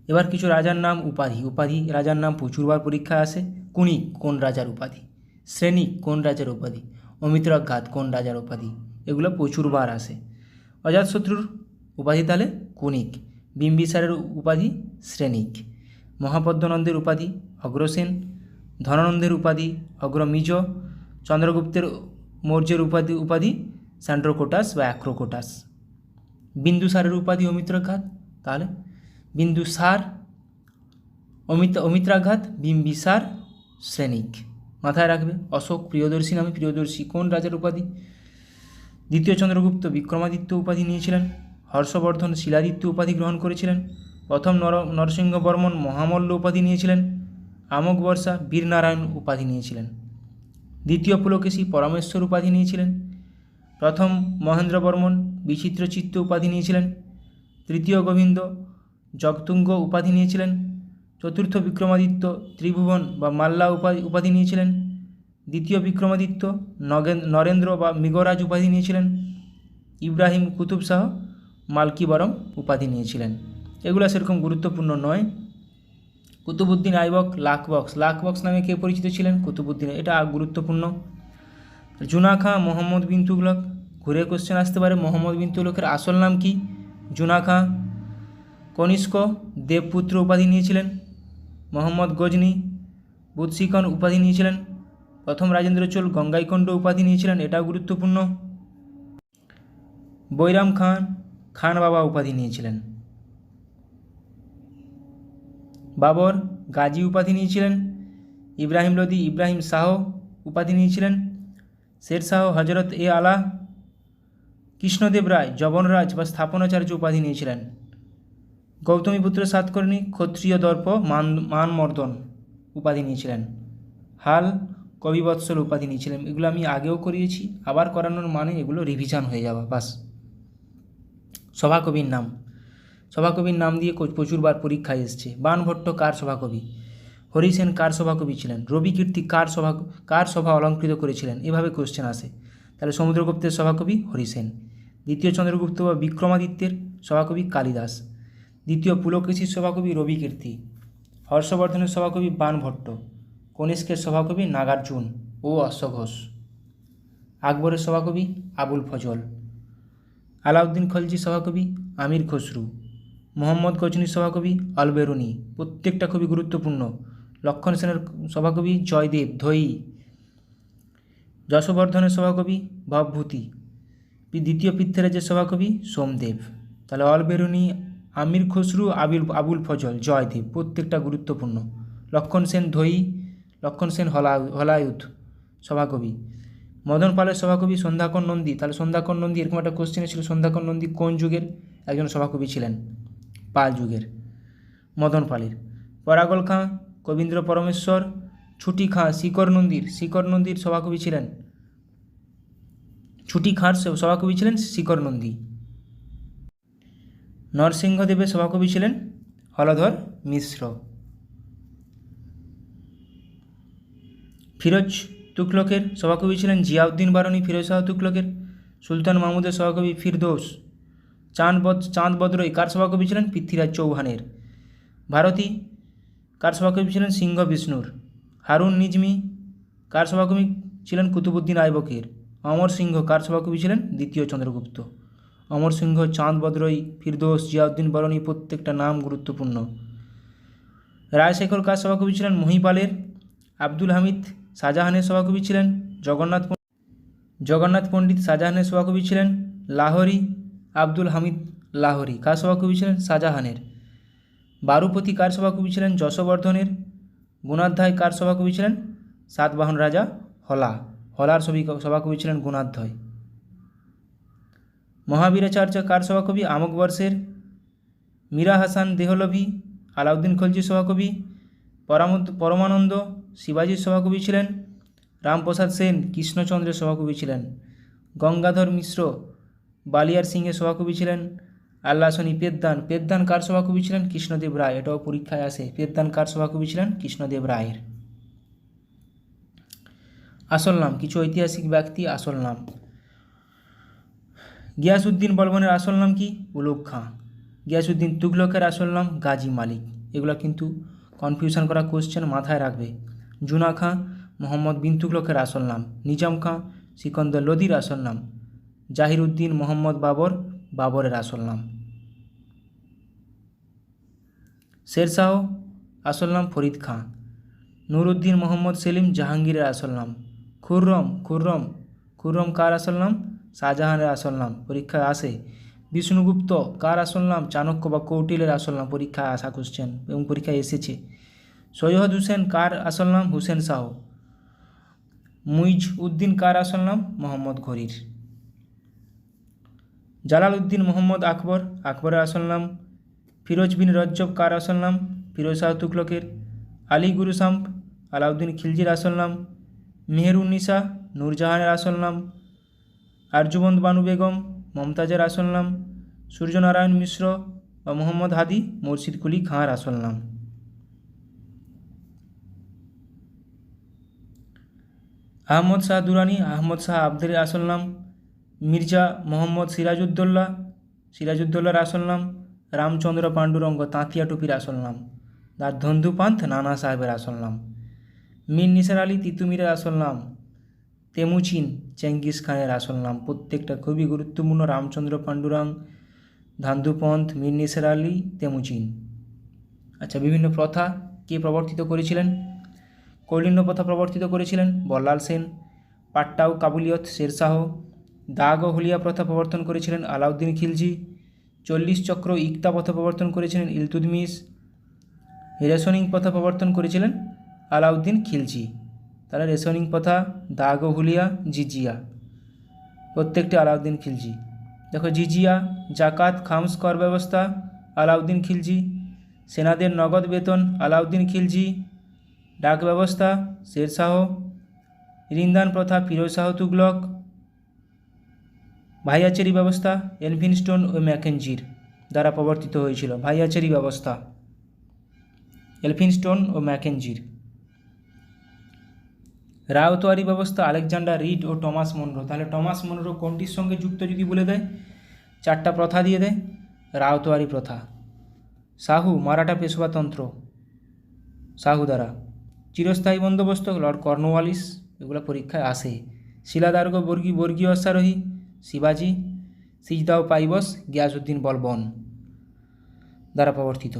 A: এবার কিছু রাজার নাম, উপাধি রাজার নাম প্রচুরবার পরীক্ষায় আসে। কুণিক কোন রাজার উপাধি? শ্রেণিক কোন রাজার উপাধি? অমিত্রাঘাত কোন রাজার উপাধি? এগুলো প্রচুরবার আসে। অজাতশত্রুর উপাধি তাহলে কুণিক। বিম্বিসারের উপাধি শ্রেণিক। মহাপদ্মনন্দের উপাধি অগ্রসেন। ধনানন্দের উপাধি অগ্রমিজ। চন্দ্রগুপ্তের মৌর্যের উপাধি স্যান্ড্রোকোটাস বা অ্যাক্রোকোটাস। বিন্দুসারের উপাধি অমিত্রাঘাত, তাহলে বিন্দুসার, অমিত্রাঘাত, বিম্বিসার, শ্রেণিক। মাথায় রাখবে। অশোক প্রিয়দর্শী নামে প্রিয়দর্শী কোন রাজার উপাধি? দ্বিতীয় চন্দ্রগুপ্ত বিক্রমাদিত্য উপাধি নিয়েছিলেন। হর্ষবর্ধন শিলাদিত্য উপাধি গ্রহণ করেছিলেন। প্রথম নরসিংহ বর্মন মহামল্ল উপাধি নিয়েছিলেন। আমোঘ বর্ষা বীরনারায়ণ উপাধি নিয়েছিলেন। দ্বিতীয় পুলকেশী পরমেশ্বর উপাধি নিয়েছিলেন। প্রথম মহেন্দ্র বর্মন বিচিত্রচিত্ত উপাধি নিয়েছিলেন। তৃতীয় গোবিন্দ জগতুঙ্গ উপাধি নিয়েছিলেন। চতুর্থ বিক্রমাদিত্য ত্রিভুবন বা মাল্লা উপাধি নিয়েছিলেন। দ্বিতীয় বিক্রমাদিত্য নরেন্দ্র বা মৃগরাজ উপাধি নিয়েছিলেন। ইব্রাহিম কুতুব শাহ মালকিবরম উপাধি নিয়েছিলেন। এগুলো সেরকম গুরুত্বপূর্ণ নয়। কুতুবউদ্দিন আইবক লাখবক্স নামে কে পরিচিত ছিলেন? কুতুবউদ্দিন। এটা গুরুত্বপূর্ণ। জুনা খাঁ মোহাম্মদ বিন তুগলক, ঘুরে কোশ্চেন আসতে পারে। মোহাম্মদ বিন তুগলকের আসল নাম কি? জুনা খাঁ। কনিষ্ক দেবপুত্র উপাধি নিয়েছিলেন। মোহাম্মদ গজনি বুৎসিকন উপাধি নিয়েছিলেন। প্রথম রাজেন্দ্র চোল গঙ্গাইকণ্ড উপাধি নিয়েছিলেন, এটাও গুরুত্বপূর্ণ। বৈরাম খান খান বাবা উপাধি নিয়েছিলেন। বাবর গাজী উপাধি নিয়েছিলেন। ইব্রাহিম লোদি ইব্রাহিম শাহ উপাধি নিয়েছিলেন। শের শাহ হজরত আলা। কৃষ্ণদেব রায় যবনরাজ বা স্থাপনাচার্য উপাধি নিয়েছিলেন। গৌতমীপুত্র সাতকর্ণী ক্ষত্রিয় দর্প মানমর্দন উপাধি নিয়েছিলেন। হাল কবিবৎসল উপাধি নিয়েছিলেন। এগুলো আমি আগেও করিয়েছি, আবার করানোর মানে এগুলো রিভিশন হয়ে যাওয়া বাস। সভাকবির নাম দিয়ে প্রচুরবার পরীক্ষায় এসছে। বাণভট্ট কার সভাকবি? হরিসেন কার সভাকবি ছিলেন? রবিকীর্তি কার সভা অলঙ্কৃত করেছিলেন? এভাবে কোশ্চেন আসে। তাহলে সমুদ্রগুপ্তের সভাকবি হরিসেন। দ্বিতীয় চন্দ্রগুপ্ত বা বিক্রমাদিত্যের সভাকবি কালিদাস। দ্বিতীয় পুলকেশীর সভাকবি রবিকীর্তি। হর্ষবর্ধনের সভাকবি বাণভট্ট। কনিষ্কের সভাকবি নাগার্জুন ও অশ্বঘোষ। আকবরের সভাকবি আবুল ফজল। আলাউদ্দিন খলজির সভাকবি আমির খসরু। মোহাম্মদ গজনির সভাকবি অলবেরুনি। প্রত্যেকটা খুবই গুরুত্বপূর্ণ। লক্ষণ সেনের সভাকবি জয়দেব ধৈ। যশবর্ধনের সভাকবি ভবভূতি। দ্বিতীয় পৃথ্বীরাজের সভাকবি সোমদেব। তাহলে অলবেরুনি, আমির খসরু, আবুল ফজল, জয়দেব প্রত্যেকটা গুরুত্বপূর্ণ। লক্ষণ সেন ধৈ, লক্ষণ সেন হলায়ুধ সভাকবি। মদন পালের সভাকবি সন্ধ্যাকর নন্দী। তাহলে সন্ধ্যাকর নন্দী, এরকম একটা কোশ্চেন ছিল, সন্ধ্যাকর নন্দী কোন যুগের একজন সভাকবি ছিলেন? পাল যুগের। মদন পালের। পরাগল খাঁ কবীন্দ্র পরমেশ্বর। ছুটি খাঁ শিকর নন্দীর সভাকবি ছিলেন। ছুটি খাঁর সভাকবি ছিলেন শিকর নন্দী। নরসিংহদেবের সভাকবি ছিলেন হলধর মিশ্র। ফিরোজ তুগলকের সভাকবি ছিলেন জিয়াউদ্দিন বারনী। ফিরোজ শাহ তুগলকের। সুলতান মাহমুদের সভাকবি ফিরদৌস। চাঁদ বদরই কার সভাকবি ছিলেন? পৃথ্বীরাজ চৌহানের। ভারতী কার সভাকবি ছিলেন? সিংহ বিষ্ণুর। হারুন নিজমি কার সভাকবি ছিলেন? কুতুবউদ্দিন আইবকের। অমর সিংহ কার সভাকবি ছিলেন? দ্বিতীয় চন্দ্রগুপ্ত। অমর সিংহ, চাঁদ বদরই, ফিরদৌস, জিয়াউদ্দিন বারনী প্রত্যেকটা নাম গুরুত্বপূর্ণ। রায়শেখর কার সভাকবি ছিলেন? মহিপালের। আব্দুল হামিদ শাহজাহানের সভাকবি ছিলেন। জগন্নাথ পণ্ডিত শাহজাহানের সভাকবি ছিলেন। লাহোরি আব্দুল হামিদ লাহোরি কার সভাকবি ছিলেন? শাহজাহানের। বারুপতি কার সভাকবি ছিলেন? যশবর্ধনের। গুণাধ্যায় কার সভাকবি ছিলেন? সাতবাহন রাজা হলা। হলার সভাকবি ছিলেন গুণাধ্যায়। মহাবীরাচার্য কার সভাকবি? আমকবর্ষের। মীরা হাসান দেহলভি আলাউদ্দিন খলজির সভাকবি। পরমানন্দ শিবাজির সভাকবি ছিলেন। রামপ্রসাদ সেন কৃষ্ণচন্দ্রের সভাকবি ছিলেন। গঙ্গাধর মিশ্র বালিয়ার সিংয়ের সভাকবি ছিলেন। আল্লাসনি পেদ্দান কার সভাকবি ছিলেন? কৃষ্ণদেব রায়। এটাও পরীক্ষায় আসে। পেদ্দান কার সভাকবি ছিলেন? কৃষ্ণদেব রায়ের। আসল নাম, কিছু ঐতিহাসিক ব্যক্তি আসল নাম। গিয়াসউদ্দিন বলবনের আসল নাম কি? উলুগ খাঁ। গিয়াসউদ্দিন তুগলকের আসল নাম গাজী মালিক। এগুলো কিন্তু কনফিউশন করা কোশ্চেন, মাথায় রাখবে। জুনা খাঁ মোহাম্মদ বিন তুগলকের আসল নাম। নিজাম খাঁ সিকন্দর লোদির আসল নাম। জাহিরউদ্দিন মোহাম্মদ বাবরের আসল নাম। শেরশাহ আসল নাম ফরিদ খাঁ। নুরউদ্দিন মোহাম্মদ সেলিম জাহাঙ্গীরের আসল নাম। খুররম কার আসল নাম? শাহজাহানের আসল নাম, পরীক্ষায় আসে। বিষ্ণুগুপ্ত কার আসল নাম? চাণক্য বা কৌটিল্যের আসল নাম, পরীক্ষায় আসা কোশ্চেন এবং পরীক্ষায় এসেছে। সৈয়দ হুসেন কার আসল নাম? হুসেন শাহ। মুইজ উদ্দিন কার আসল নাম? মোহাম্মদ ঘুরির। জালালউদ্দিন মোহাম্মদ আকবরের আসল নাম। ফিরোজ বিন রজ্জব কার আসল নাম? ফিরোজ শাহ তুগলকের। আলী গুরু শামপ আলাউদ্দিন খিলজির আসল নাম। মেহেরুন্নিসা নূরজাহানের আসল নাম। আরজুবন্দ বানু বেগম মমতাজের আসল নাম। সূর্যনারায়ণ মিশ্র বা মোহাম্মদ হাদি মুর্শিদ কুলি খাঁর আসল নাম। আহমদ শাহ দুরানি আহমদ শাহ আবদারের আসল নাম। মির্জা মোহাম্মদ সিরাজউদ্দৌলার আসল নাম। রামচন্দ্র পাণ্ডুরঙ্গ তাঁতিয়া টুপির আসল নাম। আর ধন্দুপান্থ নানা সাহেবের আসল নাম। মীর নিসার আলী তিতুমিরের আসল নাম। তেমুচিন চেঙ্গিস খানের আসল নাম। প্রত্যেকটা খুবই গুরুত্বপূর্ণ। রামচন্দ্র পাণ্ডুরং, ধান্দুপন্থ, মীর নিসার আলী, তেমুচিন। আচ্ছা, বিভিন্ন প্রথা কে প্রবর্তিত করেছিলেন? কৌলিন্য প্রথা প্রবর্তিত করেছিলেন বল্লাল সেন। পাট্টাও কাবুলিয়ত শেরশাহ। দাগ ও হুলিয়া প্রথা প্রবর্তন করেছিলেন আলাউদ্দিন খিলজি। 40 চক্র ইকতা প্রথা প্রবর্তন করেছিলেন ইলতুৎমিশ। রেশনিং প্রথা প্রবর্তন করেছিলেন আলাউদ্দিন খিলজি। তাহলে রেশনিং প্রথা, দাগ ও হুলিয়া, জিজিয়া প্রত্যেকটি আলাউদ্দিন খিলজি। দেখো, জিজিয়া জাকাত খামস কর ব্যবস্থা আলাউদ্দিন খিলজি। সেনাদের নগদ বেতন আলাউদ্দিন খিলজি। ডাক ব্যবস্থা শেরশাহ। ঋণদান প্রথা ফিরোজ শাহ তুগলক। ভাইয়াচেরি ব্যবস্থা এলফিনস্টোন ও ম্যাকেঞ্জির দ্বারা প্রবর্তিত হয়েছিল। ভাইয়াচেরি ব্যবস্থা এলফিনস্টোন ও ম্যাকেঞ্জির। রায়তওয়ারি ব্যবস্থা আলেকজান্ডার রিড ও টমাস মনরো। তাহলে টমাস মনরো কোনটির সঙ্গে যুক্ত যদি বলে দেয়? 4টা প্রথা দিয়ে দেয়। রায়তওয়ারি প্রথা। শাহু মারাঠা পেশওয়াতন্ত্র শাহু দ্বারা। চিরস্থায়ী বন্দোবস্ত লর্ড কর্নওয়ালিস। এগুলো পরীক্ষায় আসে। শিলাদার্ঘ বর্গীয় অশ্বারোহী শিবাজি। সিজদাও পাইবস গিয়াসউদ্দিন বলবন দ্বারা প্রবর্তিত।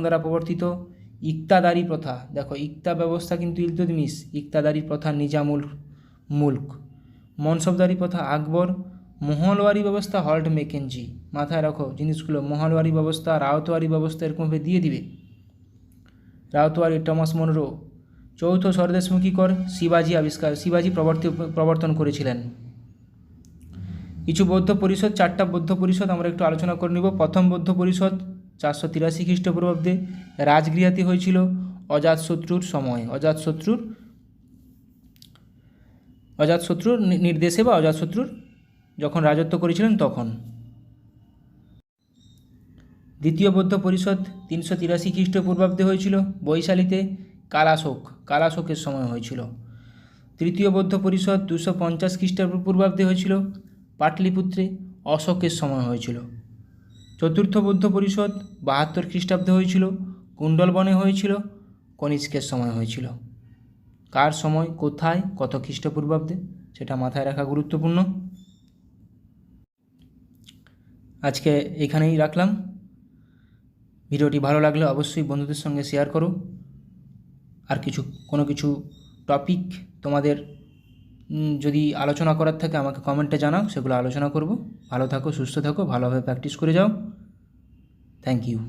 A: দ্বারা প্রবর্তিত। ইকতাদারি প্রথা, দেখো ইকতা ব্যবস্থা কিন্তু ইলতুৎমিশ। ইকতাদারি প্রথা নিজামুল মুল্ক। মনসবদারি প্রথা আকবর। মহলওয়ারি ব্যবস্থা হল্ট ম্যাকেঞ্জি। মাথায় রাখো জিনিসগুলো, মহলওয়ারি ব্যবস্থা, রায়তওয়ারি ব্যবস্থা এরকমভাবে দিয়ে দিবে। Ryotwari Thomas Munro. চৌথ স্বদেশমুখী কর শিবাজি প্রবর্তন করেছিলেন। কিছু বৌদ্ধ পরিষদ, 4টা বৌদ্ধ পরিষদ আমরা একটু আলোচনা করে নেব। প্রথম বৌদ্ধ পরিষদ 483 খ্রিস্টপূর্বাব্দে রাজগৃহাতে হয়েছিল অজাতশত্রুর সময়ে। অজাতশত্রুর নির্দেশে বা অজাতশত্রুর যখন রাজত্ব করেছিলেন তখন। দ্বিতীয় বৌদ্ধ পরিষদ 383 খ্রিস্টপূর্বাব্দে হয়েছিল বৈশালীতে কালাশোকের সময় হয়েছিল। তৃতীয় বৌদ্ধ পরিষদ 250 খ্রিস্টপূর্বাব্দে হয়েছিল পাটলিপুত্রে অশোকের সময় হয়েছিল। চতুর্থ বৌদ্ধ পরিষদ 72 খ্রিস্টাব্দে হয়েছিল কুণ্ডলবনে হয়েছিল কনিষ্কের সময় হয়েছিল। কার সময়, কোথায়, কত খ্রিস্টপূর্বাব্দে সেটা মাথায় রাখা গুরুত্বপূর্ণ। আজকে এখানেই রাখলাম। ভিডিওটি ভালো লাগলে অবশ্যই বন্ধুদের সঙ্গে শেয়ার করো। আর কোনো কিছু টপিক তোমাদের যদি আলোচনা করার থাকে আমাকে কমেন্টে জানাও, সেগুলো আলোচনা করব। ভালো থাকো, সুস্থ থাকো, ভালোভাবে প্র্যাকটিস করে যাও। Thank you.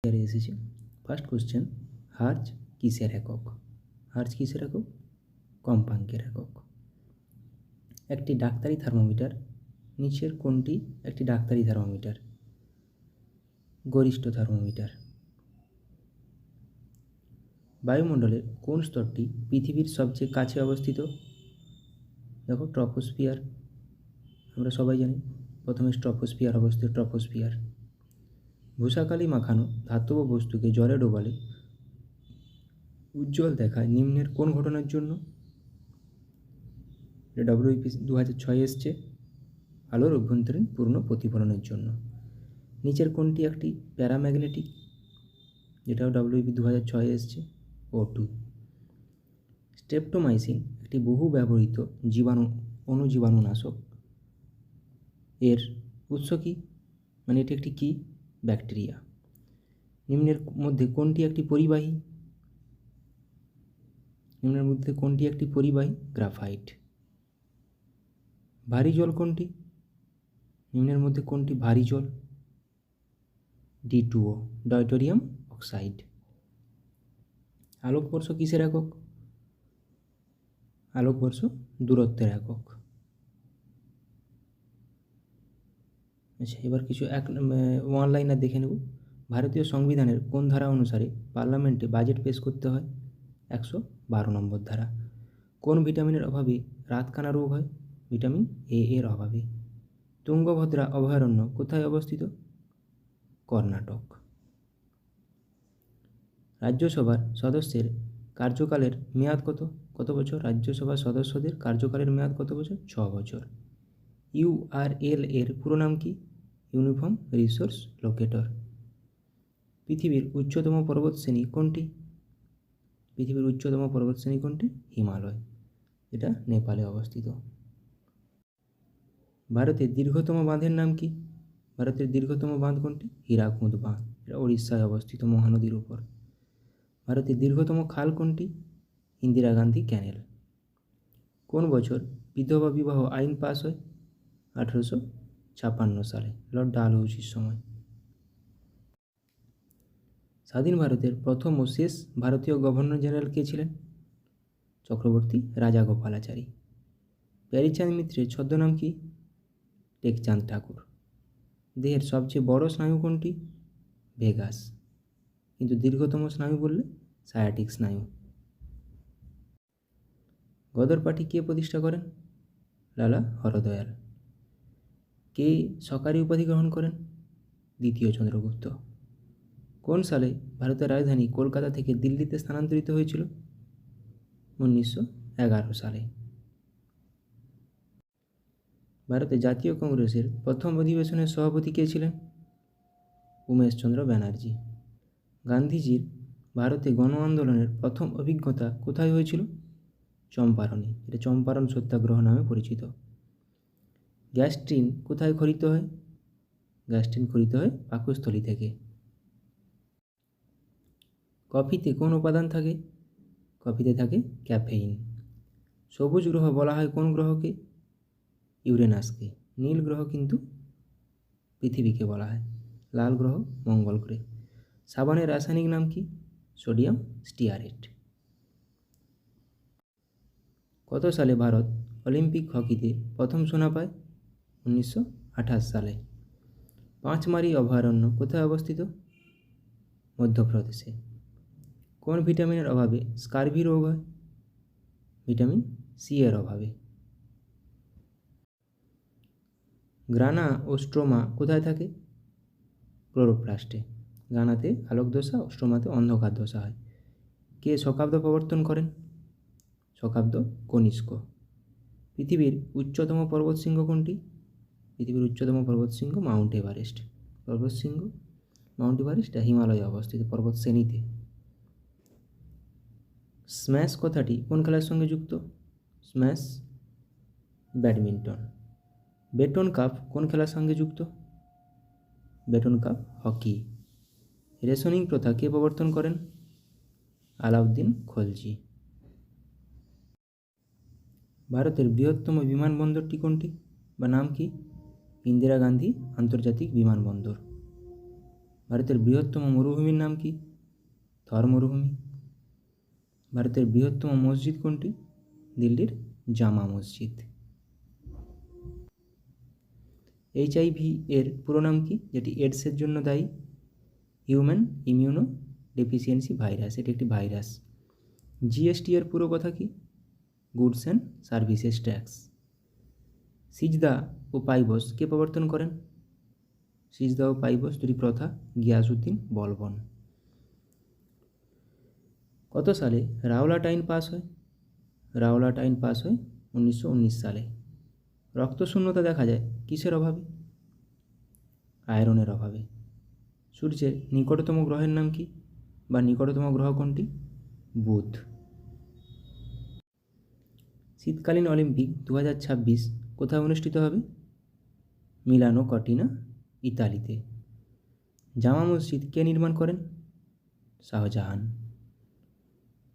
A: এসেছি ফার্স্ট কোশ্চেন, হার্জ কিসের একক? হার্জ কিসের একক? কম্পাঙ্কের একক। একটি ডাক্তারি থার্মোমিটার নিচের কোনটি একটি ডাক্তারি থার্মোমিটার? গরিষ্ঠ থার্মোমিটার। বায়ুমণ্ডলের কোন স্তরটি পৃথিবীর সবচেয়ে কাছে অবস্থিত? দেখো, ট্রপোস্ফিয়ার। আমরা সবাই জানি প্রথমে ট্রপোস্ফিয়ার অবস্থিত। ট্রপোস্ফিয়ার। ভূষাকালি মাখানো ধাতব বস্তুকে জলে ডোবালে উজ্জ্বল দেখায় নিম্নের কোন ঘটনার জন্য? এটা WIP 2006 এসছে, আলোর অভ্যন্তরীণ পূর্ণ প্রতিফলনের জন্য। নিচের কোনটি একটি প্যারাম্যাগনেটিক? যেটাও WIP 2006 এসছে, O2। স্ট্রেপ্টোমাইসিন একটি বহু ব্যবহৃত অণুজীবাণুনাশক। এর উৎস কী? মানে এটি একটি কী? ব্যাকটেরিয়া। নিম্নের মধ্যে কোনটি একটি পরিবাহী? নিম্নের মধ্যে কোনটি একটি পরিবাহী? গ্রাফাইট। ভারী জল কোনটি? নিম্নের মধ্যে কোনটি ভারী জল? D2O, ডাইটোরিয়াম oxide. আলোকবর্ষ কিসের একক? আলোকবর্ষ দূরত্বের একক। আচ্ছা, এবার কিছু ওয়ান লাইনার দেখে নেব। ভারতীয় সংবিধানের কোন ধারা অনুসারে পার্লামেন্টে বাজেট পেশ করতে হয়? 112 নম্বর ধারা। কোন ভিটামিনের অভাবে রাতকানা রোগ হয়? ভিটামিন A এর অভাবে। তুঙ্গভদ্রা অভয়ারণ্য কোথায় অবস্থিত? কর্ণাটক। রাজ্যসভার সদস্যের কার্যকালের মেয়াদ কত? কত বছর? রাজ্যসভার সদস্যদের কার্যকালের মেয়াদ কত বছর? 6 বছর। URL এর পুরো নাম কি? Uniform resource locator. পৃথিবীর উচ্চতম পর্বতশ্রেণী কোনটি? পৃথিবীর উচ্চতম পর্বতশ্রেণী কোনটি? হিমালয়। এটা নেপালে অবস্থিত। ভারতের দীর্ঘতম বাঁধের নাম কি? ভারতের দীর্ঘতম বাঁধ কোনটি? হীরাকুদ বাঁধ। এটা উড়িষ্যায় অবস্থিত, মহানদীর উপর। ভারতের দীর্ঘতম খাল কোনটি? ইন্দিরা গান্ধী ক্যানেল। কোন বছর বিধবা বিবাহ আইন পাস হয়? 1856 সালে, লর্ড ডালহৌসির সময়। স্বাধীন ভারতের প্রথম ও শেষ ভারতীয় গভর্নর জেনারেল কে ছিলেন? চক্রবর্তী রাজাগোপালাচারী। প্যারীচাঁদ মিত্রের ছদ্মনাম কি? টেকচাঁদ ঠাকুর। দেহের সবচেয়ে বড় স্নায়ু কোনটি? ভেগাস। কিন্তু দীর্ঘতম স্নায়ু বললে সায়াটিক স্নায়ু। গদর পার্টি কে প্রতিষ্ঠা করেন? লালা হরদয়াল। কে সরকারি উপাধি গ্রহণ করেন? দ্বিতীয় চন্দ্রগুপ্ত। কোন সালে ভারতের রাজধানী কলকাতা থেকে দিল্লিতে স্থানান্তরিত হয়েছিল? 1911 সালে। ভারতের জাতীয় কংগ্রেসের প্রথম অধিবেশনের সভাপতি কে ছিলেন? উমেশচন্দ্র ব্যানার্জি। গান্ধীজির ভারতে গণ আন্দোলনের প্রথম অভিজ্ঞতা কোথায় হয়েছিল? চম্পারণে। এটা চম্পারণ সত্যাগ্রহ নামে পরিচিত। গ্যাস ট্রেন কোথায় খরিত হয়? গ্যাস ট্রেন খরিত হয় পাকস্থলী থেকে। কফিতে কোন উপাদান থাকে? কফিতে থাকে ক্যাফেইন। সবুজ গ্রহ বলা হয় কোন গ্রহকে? ইউরেনাসকে। নীল গ্রহ কিন্তু পৃথিবীকে বলা হয়। লাল গ্রহ মঙ্গল গ্রহে। সাবানের রাসায়নিক নাম কি? Sodium stearate. কত সালে ভারত অলিম্পিক হকিতে প্রথম সোনা পায়? 1928 সালে। পাঁচমারি অভয়ারণ্য কোথায় অবস্থিত? মধ্যপ্রদেশে। কোন ভিটামিনের অভাবে স্কারভি রোগ হয়? ভিটামিন সি এর অভাবে। গ্রানা ও স্ট্রোমা কোথায় থাকে? ক্লোরোপ্লাস্টে। গ্রানাতে আলোক দশা, স্ট্রোমাতে অন্ধকার দশা হয়। কে শকাব্দ প্রবর্তন করেন? শকাব্দ কনিষ্ক। পৃথিবীর উচ্চতম পর্বতশৃঙ্গ কোনটি? পৃথিবীর উচ্চতম পর্বতশৃঙ্গ মাউন্ট এভারেস্ট। পর্বতশৃঙ্গ মাউন্ট এভারেস্ট হিমালয়ে অবস্থিত পর্বতশ্রেণীতে। স্ম্যাশ কথাটি কোন খেলার সঙ্গে যুক্ত? Smash badminton. বেটন কাপ কোন খেলার সঙ্গে যুক্ত? Button cup hockey. রেশনিং প্রথা কে প্রবর্তন করেন? আলাউদ্দিন খলজি। ভারতের বৃহত্তম বিমানবন্দরটি কোনটি বা নাম কি? ইন্দিরা গান্ধী আন্তর্জাতিক বিমানবন্দর। ভারতের বৃহত্তম মরুভূমির নাম কি? থর মরুভূমি। ভারতের বৃহত্তম মসজিদ কোনটি? দিল্লির জামা মসজিদ। এইচআইভি এর পুরো নাম কি, যেটি এডসের জন্য দায়ী? হিউম্যান ইমিউনো ডেফিসিয়েন্সি ভাইরাস, এটি একটি ভাইরাস। জিএসটি এর পুরো কথা কি? Goods and services tax. সিজদা ও পাইবস কে প্রবর্তন করেন? সিজদা ও পাইবস দুটি প্রথা গিয়াসউদ্দিন বলবন। কত সালে রাওলাট আইন পাস হয়? রাওলাট আইন পাস হয় 1919 সালে। রক্তশূন্যতা দেখা যায় কিসের অভাবে? আয়রনের অভাবে। সূর্যের নিকটতম গ্রহের নাম কি বা নিকটতম গ্রহ কোনটি? বুধ। শীতকালীন অলিম্পিক 2026 কোথায় অনুষ্ঠিত হবে? মিলানো কর্টিনা, ইতালিতে। জামা মসজিদ কে নির্মাণ করেন? শাহজাহান।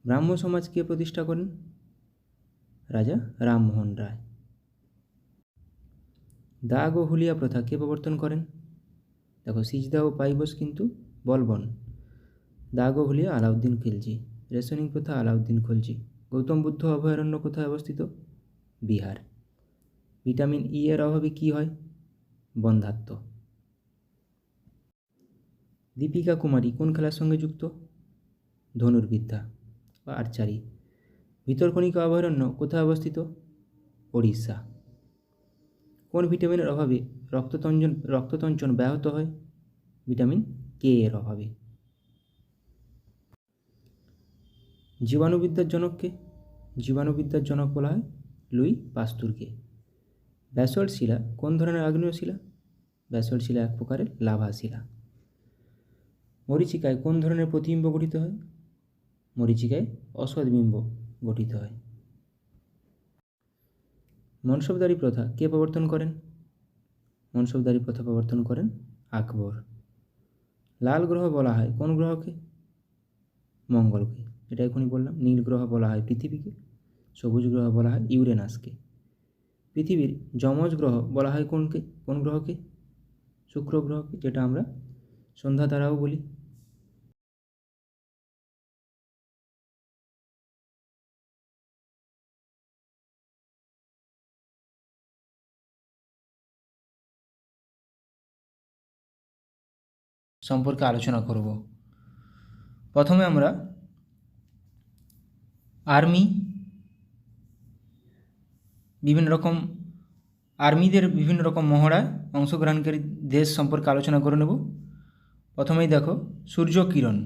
A: ব্রাহ্ম সমাজ কে প্রতিষ্ঠা করেন? রাজা রামমোহন রায়। দাগ ও হুলিয়া প্রথা কে প্রবর্তন করেন? দেখো, সিজদা ও পাইবস কিন্তু বলবন। দাগ ও হুলিয়া আলাউদ্দিন খিলজি। রেশনিং প্রথা আলাউদ্দিন খলজি। গৌতম বুদ্ধ অভয়ারণ্য কোথায় অবস্থিত? বিহার। ভিটামিন ই এর অভাবে কী হয়? বন্ধ্যাত্ব। দীপিকা কুমারী কোন খেলার সঙ্গে যুক্ত? ধনুর্বিদ্যা বা আর্চারি। ভিতরকণিকা অভয়ারণ্য কোথায় অবস্থিত? ওড়িশা। কোন ভিটামিনের অভাবে রক্ততঞ্চন ব্যাহত হয়? ভিটামিন কে এর অভাবে। জীবাণুবিদ্যার জনককে? জীবাণুবিদ্যার জনক বলা হয় লুই পাস্তুরকে। ব্যাসল্ট শিলা কোন ধরনের আগ্নেয় শিলা? ব্যাসল্ট শিলা এক প্রকারের লাভা শিলা। মরীচিকায় কোন ধরনের প্রতিবিম্ব গঠিত হয়? মরীচিকায় অসৎবিম্ব গঠিত হয়। মনসবদারি প্রথা কে প্রবর্তন করেন? মনসবদারি প্রথা প্রবর্তন করেন আকবর। লাল গ্রহ বলা হয় কোন গ্রহকে? মঙ্গলকে, এটা এখনই বললাম। নীল গ্রহ বলা হয় পৃথিবীকে। সবুজ গ্রহ বলা হয় ইউরেনাসকে। পৃথিবীর যমজ গ্রহ বলা হয় কোন গ্রহকে? শুক্র গ্রহকে, যেটা আমরা সন্ধ্যা তারাও বলি। সম্পর্কে আলোচনা করব। প্রথমে আমরা আর্মিদের বিভিন্ন রকম মহড়ায় অংশগ্রহণকারী দেশ সম্পর্কে আলোচনা করে নেব। প্রথমেই দেখো, সূর্যকিরণ।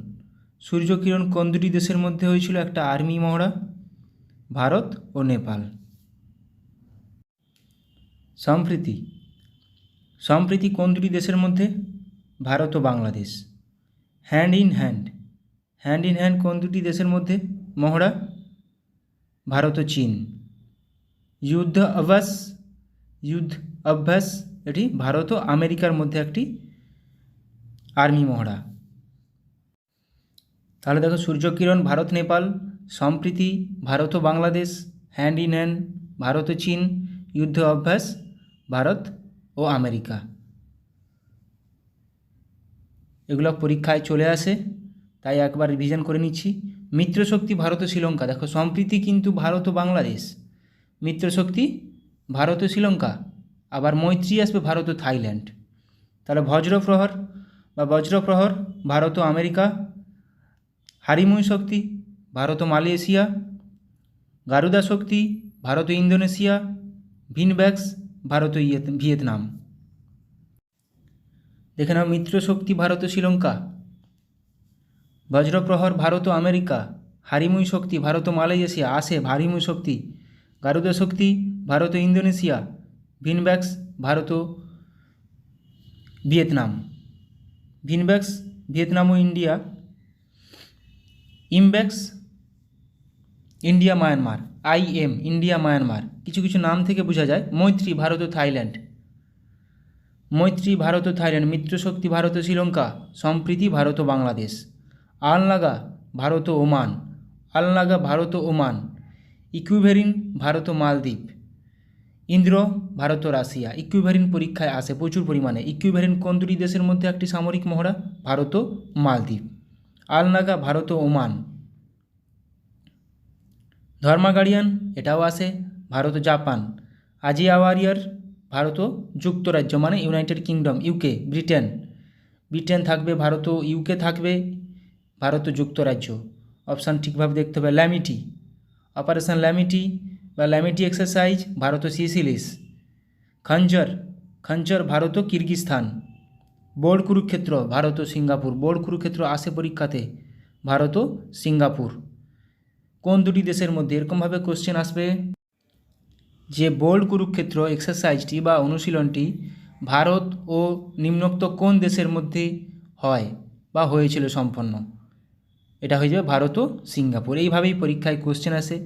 A: সূর্যকিরণ কোন দুটি দেশের মধ্যে হয়েছিল একটা আর্মি মহড়া? ভারত ও নেপাল। সম্প্রীতি কোন দুটি দেশের মধ্যে? ভারত ও বাংলাদেশ। হ্যান্ড ইন হ্যান্ড কোন দুটি দেশের মধ্যে মহড়া? ভারত ও চীন। যুদ্ধ অভ্যাস এটি ভারত ও আমেরিকার মধ্যে একটি আর্মি মহড়া। তাহলে দেখো, সূর্যকিরণ ভারত নেপাল, সম্প্রীতি ভারত ও Bangladesh, hand in hand Bharat ও চীন, যুদ্ধ অভ্যাস ভারত ও আমেরিকা। এগুলো পরীক্ষায় চলে আসে, তাই একবার রিভিশন করে নিচ্ছি। মিত্রশক্তি ভারত ও শ্রীলঙ্কা। দেখো, সম্প্রীতি কিন্তু ভারত ও বাংলাদেশ, মিত্রশক্তি ভারত ও শ্রীলঙ্কা, আবার মৈত্রী আসবে ভারত ও থাইল্যান্ড। তাহলে বজ্রপ্রহর ভারত ও আমেরিকা, হারিমুই শক্তি ভারত ও মালয়েশিয়া, গারুদা শক্তি ভারত ও ইন্দোনেশিয়া, ভিনব্যাক্স ভারত ও ভিয়েতনাম। দেখে নাও, মিত্রশক্তি ভারত ও শ্রীলঙ্কা, বজ্রপ্রহর ভারত ও আমেরিকা, হারিমুই শক্তি ভারত ও মালয়েশিয়া, হারিমুই শক্তি, গারুদা শক্তি ভারত ও ইন্দোনেশিয়া, ভিনব্যাক্স ভারত ও ভিয়েতনাম। ভিনব্যাক্স ভিয়েতনাম ও India, India Myanmar, IM India Myanmar, কিছু কিছু নাম থেকে বোঝা যায়। মৈত্রী ভারত ও থাইল্যান্ড, মৈত্রী ভারত ও থাইল্যান্ড, মিত্রশক্তি ভারত ও শ্রীলঙ্কা, সম্প্রীতি ভারত ও বাংলাদেশ। আলনাগা ভারত ও ওমান, আলনাগা ভারত ও ওমান। ইকুইভেরিন ভারত ও মালদ্বীপ। ইন্দ্র ভারত ও রাশিয়া। ইকুইভেরিন পরীক্ষায় আসে প্রচুর পরিমাণে। ইকুইভেরিন কোন দুটি দেশের মধ্যে একটি সামরিক মহড়া? ভারত ও মালদ্বীপ। আলনাগা ভারত ও ওমান। ধর্মাগাড়িয়ান এটাও আসে ভারত ও জাপান। আজিয়া ওয়ারিয়ার ভারত ও যুক্তরাজ্য মানে United kingdom, UK, Britain. Britain থাকবে, ভারত ও ইউকে থাকবে, ভারত ও যুক্তরাজ্য। অপশান ঠিকভাবে দেখতে হবে। ল্যামিটি, অপারেশন ল্যামিটি বা ল্যামিটি এক্সারসাইজ ভারত ও সিসিলিস। খঞ্জর, খঞ্জর ভারত ও কিরগিস্তান। বোর্ড কুরুক্ষেত্র ভারত ও সিঙ্গাপুর। বোর্ড কুরুক্ষেত্র আসে পরীক্ষাতে, ভারত ও সিঙ্গাপুর। কোন দুটি দেশের মধ্যে? এরকমভাবে কোশ্চেন আসবে যে বোর্ড কুরুক্ষেত্র এক্সারসাইজটি বা অনুশীলনটি ভারত ও নিম্নোক্ত কোন দেশের মধ্যে হয় বা হয়েছিল সম্পন্ন? এটা হয়ে যাবে ভারত ও সিঙ্গাপুর। এইভাবেই পরীক্ষায় কোশ্চেন আসে।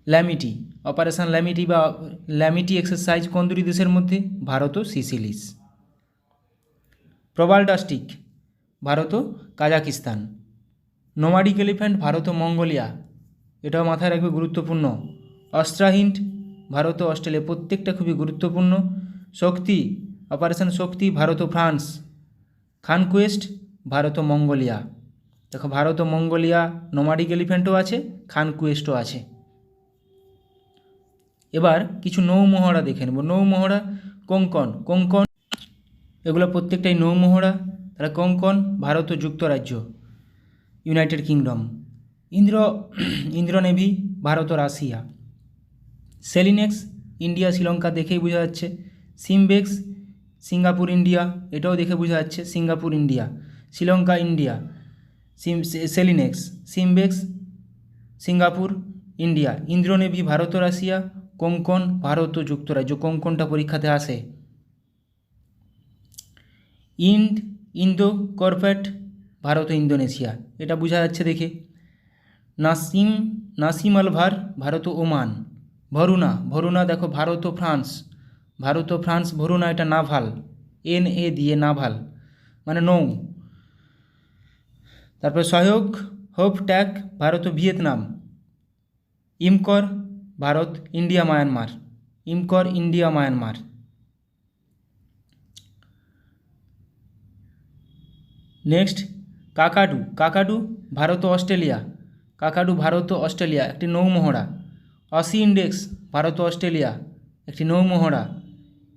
A: ল্যামিটি, অপারেশন ল্যামিটি বা ল্যামিটি এক্সারসাইজ কোন দুটি দেশের মধ্যে? ভারত ও সিসিলিস। প্রবালডাস্টিক ভারত ও কাজাকিস্তান। নোমাডিক এলিফ্যান্ট ভারত ও মঙ্গোলিয়া, এটাও মাথায় রাখবে, গুরুত্বপূর্ণ। অস্ট্রাহিন্ট ভারত ও অস্ট্রেলিয়া, প্রত্যেকটা খুবই গুরুত্বপূর্ণ। শক্তি, অপারেশন শক্তি ভারত ও ফ্রান্স। খানকুয়েস্ট ভারত ও মঙ্গোলিয়া। দেখো ভারত ও মঙ্গোলিয়া নোমাডিক এলিফ্যান্টও আছে, খানকুয়েস্টও আছে। এবার কিছু নৌমহড়া দেখে নেব। নৌমহড়া কোঙ্কণ, কোঙ্কণ এগুলো প্রত্যেকটাই নৌমহড়া। তারা কোঙ্কণ ভারত ও যুক্তরাজ্য, United Kingdom. Indra navy Bharat ও রাশিয়া। সেলিনেক্স ইন্ডিয়া শ্রীলঙ্কা, দেখেই বোঝা যাচ্ছে। সিমবেক্স সিঙ্গাপুর ইন্ডিয়া, এটাও দেখে বোঝা যাচ্ছে, Singapore India. Sri Lanka India. SLINEX, SIMBEX Singapore India. Indra navy Bharat ও রাশিয়া। কোঙ্কণ ভারত ও যুক্তরাজ্য, কোঙ্কণটা পরীক্ষাতে আসে। ইন্দো কর্পেট ভারত ও ইন্দোনেশিয়া, এটা বোঝা যাচ্ছে দেখে। নাসিম আলভার ভারত ও ওমান। ভরুনা, ভরুনা দেখো ভারত ও ফ্রান্স, ভারত ও ফ্রান্স। ভরুনা এটা নাভাল, NA দিয়ে নাভাল মানে নৌ। তারপর সহায়ক হোপ ট্যাক ভারত ও Vietnam. IMCOR Bharat, India Myanmar. IMCOR India Myanmar. Next কাকাডু, কাকাডু Bharat ও অস্ট্রেলিয়া। কাকাডু ভারত ও অস্ট্রেলিয়া, একটি নৌমহড়া। অসি ইন্ডেক্স ভারত ও অস্ট্রেলিয়া, একটি নৌমহড়া।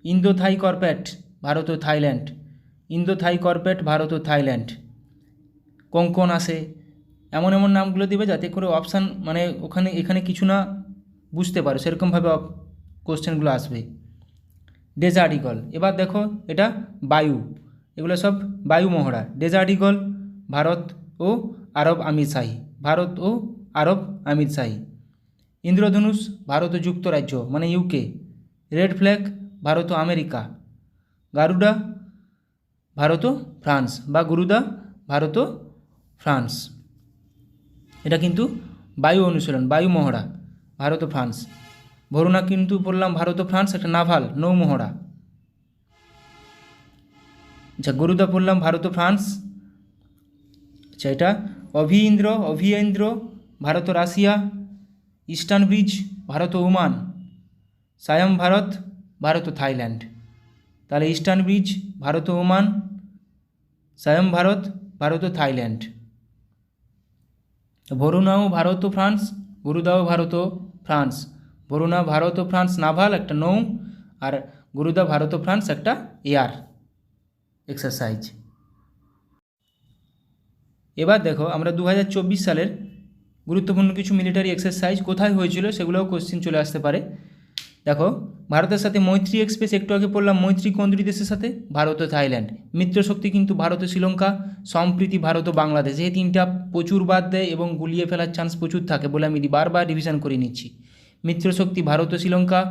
A: ইন্দো থাই কর্পেট ভারত ও থাইল্যান্ড। ইন্দো থাই কর্পেট ভারত ও থাইল্যান্ড। কোঙ্কণ আসে। এমন এমন নামগুলো দিবে যাতে করে অপশান মানে এখানে কিছু না বুঝতে পারো, সেরকমভাবে কোশ্চেনগুলো আসবে। ডেজার্ট ইগল, এবার দেখো এটা বায়ু, এগুলো সব বায়ু মহড়া। ডেজার্ট ইগল ভারত ও আরব আমিরশাহী, ভারত ও আরব আমিরশাহী। ইন্দ্রধনুষ ভারত ও যুক্তরাজ্য মানে ইউকে। রেড ফ্ল্যাগ ভারত ও আমেরিকা। গারুডা ভারত ও ফ্রান্স বা গুরুদা ভারত ও ফ্রান্স। এটা কিন্তু বায়ু অনুশীলন, বায়ু মহড়া, ভারত ও ফ্রান্স। ভরুনা কিন্তু বললাম ভারত ও ফ্রান্স, একটা নাভাল নৌমহড়া। আচ্ছা গরুদা পড়লাম ভারত ও ফ্রান্স। আচ্ছা এটা অভিয়েন্দ্র ভারত ও রাশিয়া। ইস্টার্ন ব্রিজ ভারত ও ওমান। সায়াম ভারত, ভারত ও থাইল্যান্ড। তাহলে ইস্টার্ন ব্রিজ ভারত ও ওমান, সায়াম ভারত, ভারত ও থাইল্যান্ড। ভরুনাও ভারত ও ফ্রান্স, গুরুদাও ভারত ও ফ্রান্স। ভরুনা ভারত ও ফ্রান্স নাভাল একটা নৌ, আর গুরুদা ভারত ও ফ্রান্স একটা এয়ার এক্সারসাইজ। এবার দেখো আমরা 2024 সালের গুরুত্বপূর্ণ কিছু মিলিটারি এক্সারসাইজ কোথায় হয়েছিল সেগুলোও কোশ্চেন চলে আসতে পারে। দেখো ভারতের সাথে মৈত্রী এক্সপ্রেস, একটু আগে পড়লাম মৈত্রী কোন দুটি দেশের সাথে? ভারত ও থাইল্যান্ড। মিত্রশক্তি কিন্তু ভারত ও শ্রীলঙ্কা। সম্প্রীতি ভারত ও বাংলাদেশ। এই তিনটা প্রচুর বাদ দেয় এবং গুলিয়ে ফেলার চান্স প্রচুর থাকে বলে আমি বারবার রিভিশন করে নিচ্ছি। মিত্রশক্তি ভারত ও শ্রীলঙ্কা,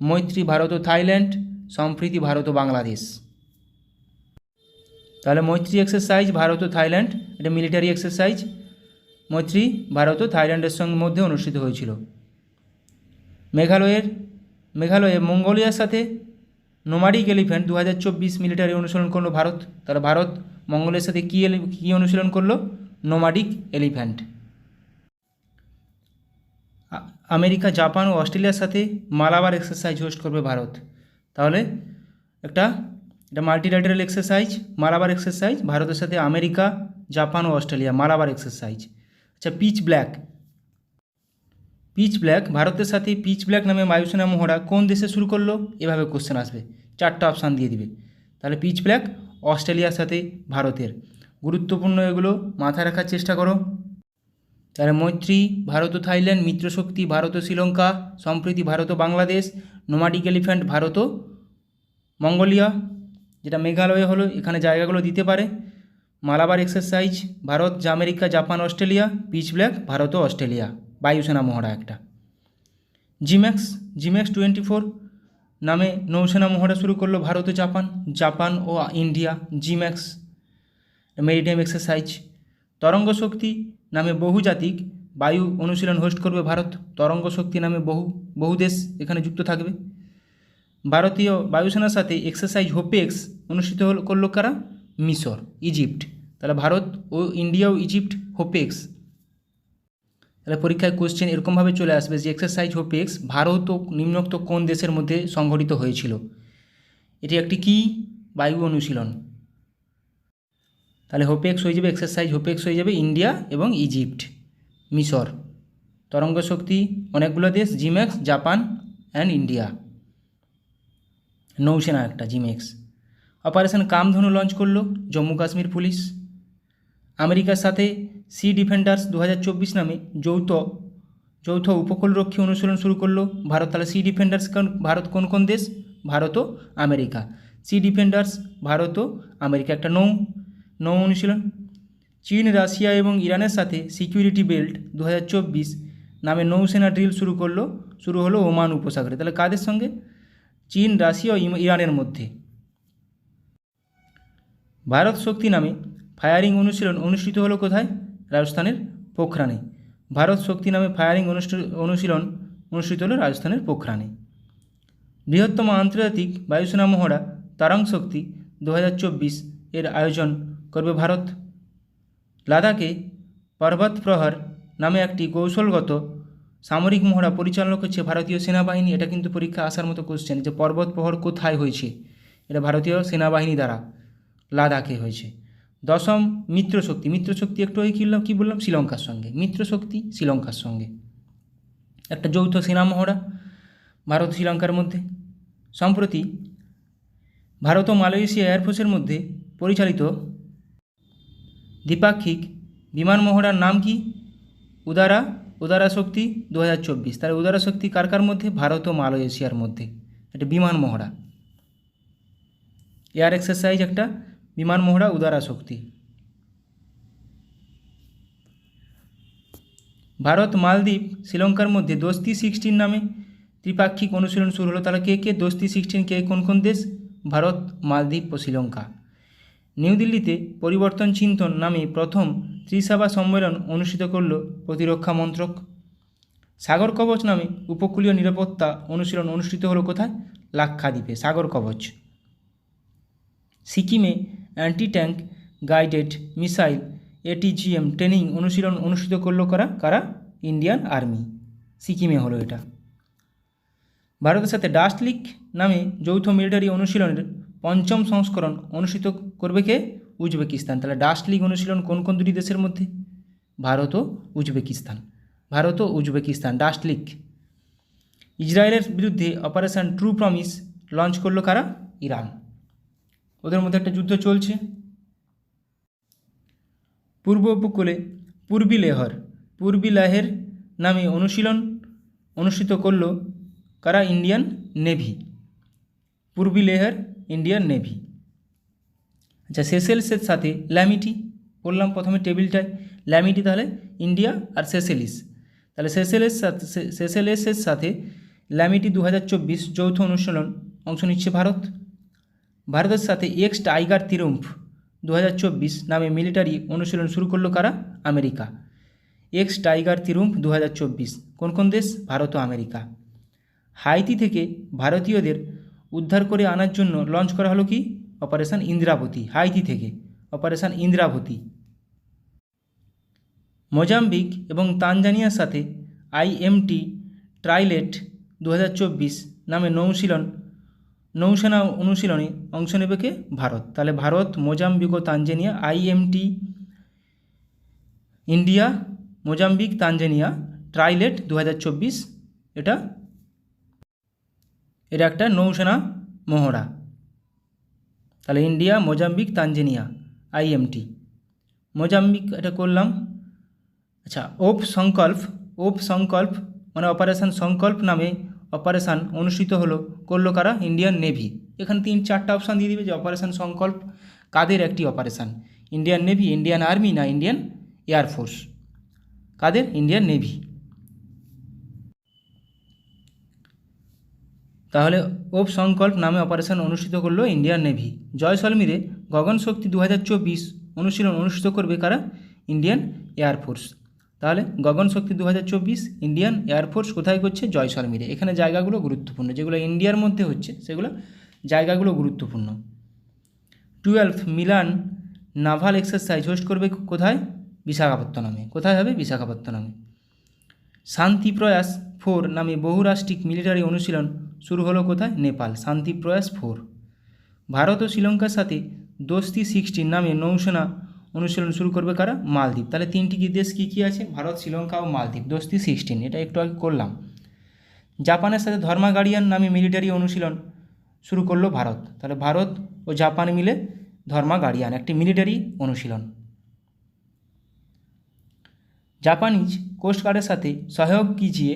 A: মৈত্রী ভারত ও থাইল্যান্ড, সম্প্রীতি ভারত ও বাংলাদেশ। তাহলে মৈত্রী এক্সারসাইজ ভারত ও থাইল্যান্ড, এটা মিলিটারি এক্সারসাইজ। মৈত্রী ভারত ও থাইল্যান্ডের সঙ্গে মধ্যে অনুষ্ঠিত হয়েছিল। মেঘালয়ে মঙ্গোলিয়ার সাথে নোমাডিক এলিফ্যান্ট 2024 মিলিটারি অনুশীলন করলো ভারত। তাহলে ভারত মঙ্গোলিয়ার সাথে কী অনুশীলন করলো? Nomadic elephant. আমেরিকা, জাপান ও অস্ট্রেলিয়ার সাথে মালাবার এক্সারসাইজ হোস্ট করবে ভারত। তাহলে এটা মাল্টিল্যাটারাল এক্সারসাইজ, মালাবার এক্সারসাইজ, ভারতের সাথে আমেরিকা, জাপান ও অস্ট্রেলিয়া, মালাবার এক্সারসাইজ। আচ্ছা, পিচ ব্ল্যাক ভারতের সাথে পিচ ব্ল্যাক নামে বায়ুসেনা মহড়া কোন দেশে শুরু করলো? এভাবে কোশ্চেন আসবে, 4টা অপশান দিয়ে দিবে। তাহলে পিচ ব্ল্যাক অস্ট্রেলিয়ার সাথে ভারতের। গুরুত্বপূর্ণ এগুলো মাথায় রাখার চেষ্টা করো। তাহলে মৈত্রী ভারত ও থাইল্যান্ড, মিত্রশক্তি ভারত ও শ্রীলঙ্কা, সম্প্রীতি ভারত ও বাংলাদেশ, নোমাডিক এলিফ্যান্ট ভারত ও মঙ্গোলিয়া, যেটা মেঘালয়ে হলো, এখানে জায়গাগুলো দিতে পারে। Malabar exercise Bharat, America, Japan, Australia, pitch black Bharat ও অস্ট্রেলিয়া, বায়ুসেনা মহড়া একটা। জিম্যাক্স 24 নামে নৌসেনা মহড়া শুরু করলো ভারত ও জাপান ও ইন্ডিয়া, জিম্যাক্স মেরিটাইম এক্সারসাইজ। তরঙ্গ শক্তি নামে বহুজাতিক বায়ু অনুশীলন হোস্ট করবে ভারত। তরঙ্গ শক্তি নামে বহু দেশ এখানে যুক্ত থাকবে। ভারতীয় বায়ুসেনার সাথে এক্সারসাইজ হোপেক্স অনুষ্ঠিত করলো কারা? মিশর, ইজিপ্ট। তাহলে ভারত ও ইন্ডিয়া ও ইজিপ্ট হোপেক্স। তাহলে পরীক্ষায় কোশ্চেন এরকমভাবে চলে আসবে যে এক্সারসাইজ হোপেক্স ভারত ও নিম্নোক্ত কোন দেশের মধ্যে সংঘটিত হয়েছিল? এটি একটি কি বায়ু অনুশীলন। তাহলে হোপেক্স হয়ে যাবে, এক্সারসাইজ হোপেক্স হয়ে যাবে ইন্ডিয়া এবং ইজিপ্ট, মিশর। তরঙ্গ শক্তি অনেকগুলো দেশ, জিম্যাক্স, জাপান অ্যান্ড ইন্ডিয়া। নৌসেনা একটা, জিম্যাক্স। অপারেশন কামধনু লঞ্চ করলো জম্মু কাশ্মীর পুলিশ। আমেরিকার সাথে সি ডিফেন্ডার্স 2024 নামে যৌথ উপকূলরক্ষী অনুশীলন শুরু করলো ভারত। তাহলে সি ডিফেন্ডার্স ভারত কোন দেশ? ভারত ও আমেরিকা। সি ডিফেন্ডার্স ভারত ও আমেরিকা, একটা নৌ অনুশীলন। চীন, রাশিয়া এবং ইরানের সাথে সিকিউরিটি বেল্ট 2024 নামে নৌসেনা ড্রিল শুরু হলো ওমান উপসাগরে। তাহলে কাদের সঙ্গে? চীন, রাশিয়া ও ইরানের মধ্যে। ভারত শক্তি নামে ফায়ারিং অনুশীলন অনুষ্ঠিত হলো কোথায়? রাজস্থানের পোখরানে। ভারত শক্তি নামে ফায়ারিং অনুশীলন অনুষ্ঠিত হলো রাজস্থানের পোখরানে। বৃহত্তম আন্তর্জাতিক বায়ুসেনা মহড়া তারাং শক্তি 2024 এর আয়োজন করবে ভারত। লাদাখে পর্বত প্রহর নামে একটি কৌশলগত সামরিক মহড়া পরিচালনা করছে ভারতীয় সেনাবাহিনী। এটা কিন্তু পরীক্ষা আসার মতো কোশ্চেন, যে পর্বত প্রহর কোথায় হয়েছে? এটা ভারতীয় সেনাবাহিনী দ্বারা লাদাখে হয়েছে। 10ম মিত্রশক্তি একটু কী বললাম? শ্রীলঙ্কার সঙ্গে। মিত্রশক্তি শ্রীলঙ্কার সঙ্গে একটা যৌথ সেনা মহড়া ভারত শ্রীলঙ্কার মধ্যে। সম্প্রতি ভারত ও মালয়েশিয়া এয়ারফোর্সের মধ্যে পরিচালিত দ্বিপাক্ষিক বিমান মহড়ার নাম কি? উদারা শক্তি 2024। তাহলে উদারা শক্তি কার মধ্যে? ভারত ও মালয়েশিয়ার মধ্যে একটা বিমান মহড়া, এয়ার এক্সারসাইজ, একটা বিমান মহড়া উদারা শক্তি। ভারত, মালদ্বীপ, শ্রীলঙ্কার মধ্যে দোস্তি 16 নামে ত্রিপাক্ষিক অনুশীলন শুরু হলো। তাহলে কে দোস্তি 16 কে কোন দেশ? ভারত, মালদ্বীপ ও শ্রীলঙ্কা। নিউ দিল্লিতে পরিবর্তন চিন্তন নামে প্রথম ত্রিসভা সম্মেলন অনুষ্ঠিত করল প্রতিরক্ষা মন্ত্রক। সাগর কবচ নামে উপকূলীয় নিরাপত্তা অনুশীলন অনুষ্ঠিত হলো কোথায়? লাক্ষাদ্বীপে, সাগর কবচ। সিকিমে anti tank guided missile ATGM training অনুশীলন অনুষ্ঠিত করলো কারা? ইন্ডিয়ান আর্মি, সিকিমে হলো এটা। ভারতের সাথে ডাস্ট লিক নামে যৌথ মিলিটারি অনুশীলনের 5ম সংস্করণ অনুষ্ঠিত করবে কে? উজবেকিস্তান। তাহলে ডাস্ট লিক অনুশীলন কোন দুটি দেশের মধ্যে? ভারত ও উজবেকিস্তান, ডাস্ট লিক। ইসরায়েলের বিরুদ্ধে অপারেশন ট্রু প্রমিস লঞ্চ করলো কারা? ইরান। ওদের মধ্যে একটা যুদ্ধ চলছে। পূর্ব উপকূলে পূর্বী লেহের নামে অনুশীলন অনুষ্ঠিত করল কারা? Indian navy. Purvi Lehar, Indian navy. আচ্ছা, সেসেলসের সাথে ল্যামিটি বললাম প্রথমে টেবিলটায়, ল্যামিটি তাহলে ইন্ডিয়া আর সেসেলিস। তাহলে সেসেলেসের সাথে ল্যামিটি 2024 যৌথ অনুশীলন অংশ নিচ্ছে ভারত। ভারতের সাথে এক্স টাইগার ত্রিউম্ফ 2024 নামে মিলিটারি অনুশীলন শুরু করলো কারা? আমেরিকা। এক্স টাইগার ত্রিউম্ফ 2024, কোন কোন দেশ? ভারত ও আমেরিকা। হাইতি থেকে ভারতীয়দের উদ্ধার করে আনার জন্য লঞ্চ করা হলো কি? অপারেশন ইন্দ্রাবতী। হাইতি থেকে অপারেশন ইন্দ্রাবতী। মোজাম্বিক এবং তানজানিয়ার সাথে IMT ট্রাইলেট 2024 নামে নৌসেনা অনুশীলনে অংশ নেবে কে? ভারত। তাহলে ভারত, মোজাম্বিক ও Tanzania, IMT India, Mozambique, Tanzania TRILAT 2024, এটা একটা নৌসেনা মহড়া। তাহলে India, Mozambique, Tanzania, IMT। Mozambique এটা করলাম। আচ্ছা, ওপ সংকল্প মানে অপারেশন সংকল্প নামে অপারেশান অনুষ্ঠিত করলো কারা? Indian navy. এখানে 3-4টা অপশান দিয়ে দিবে যে অপারেশন সংকল্প কাদের একটি operation, Indian navy, Indian army না ইন্ডিয়ান এয়ারফোর্স? কাদের? Indian navy. তাহলে ওপ সংকল্প নামে অপারেশন অনুষ্ঠিত করলো ইন্ডিয়ান নেভি। জয়সলমীরে গগনশক্তি 2024 অনুশীলন অনুষ্ঠিত করবে কারা? Indian air force. তাহলে গগনশক্তি 2024 ইন্ডিয়ান এয়ারফোর্স কোথায় করছে? জয়সলমীরে। এখানে জায়গাগুলো গুরুত্বপূর্ণ, যেগুলো ইন্ডিয়ার মধ্যে হচ্ছে সেগুলো জায়গাগুলো গুরুত্বপূর্ণ। 12th Milan naval exercise host করবে কোথায়? বিশাখাপত্তনমে। কোথায় হবে? বিশাখাপত্তনমে। শান্তি প্রয়াস 4 নামে বহুরাষ্ট্রিক মিলিটারি অনুশীলন শুরু হলো কোথায়? নেপাল। শান্তি প্রয়াস 4। ভারত ও শ্রীলঙ্কার সাথে দোস্তি 16 নামে নৌসেনা অনুশীলন শুরু করবে কারা? মালদ্বীপ। তাহলে 3টি দেশ কী কী আছে? ভারত, শ্রীলঙ্কা ও মালদ্বীপ। দোস্তি 16 এটা একটু আগে করলাম। জাপানের সাথে ধর্মা গার্ডিয়ান নামে মিলিটারি অনুশীলন শুরু করলো ভারত। তাহলে ভারত ও জাপান মিলে ধর্মা গার্ডিয়ান একটি মিলিটারি অনুশীলন। জাপানিজ কোস্টগার্ডের সাথে সহযোগ কিজিয়ে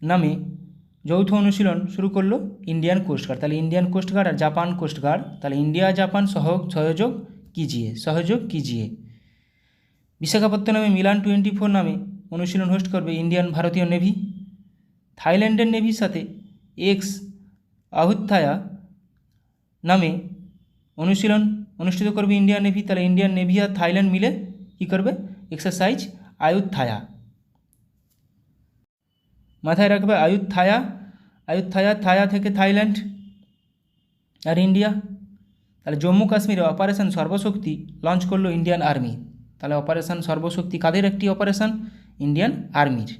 A: নামে যৌথ অনুশীলন শুরু করলো ইন্ডিয়ান কোস্টগার্ড। তাহলে ইন্ডিয়ান কোস্টগার্ড আর জাপান কোস্টগার্ড, তাহলে ইন্ডিয়া জাপান সহযোগ কিজিয়ে। বিশাখাপত্তনমে মিলান 24 নামে অনুশীলন হোস্ট করবে ইন্ডিয়ান ভারতীয় নেভি। থাইল্যান্ডের নেভির সাথে এক্স আহুত্থায়া নামে অনুশীলন অনুষ্ঠিত করবে ইন্ডিয়ান নেভি। তাহলে ইন্ডিয়ান নেভি আর থাইল্যান্ড মিলে কী করবে? এক্সারসাইজ আয়ুত্থায়া। মাথায় রাখবে থায়া থেকে থাইল্যান্ড আর ইন্ডিয়া। তাহলে জম্মু কাশ্মীরে অপারেশন সর্বশক্তি লঞ্চ করলো ইন্ডিয়ান আর্মি। তাহলে অপারেশন সর্বশক্তি কাদের একটি অপারেশন? ইন্ডিয়ান আর্মির।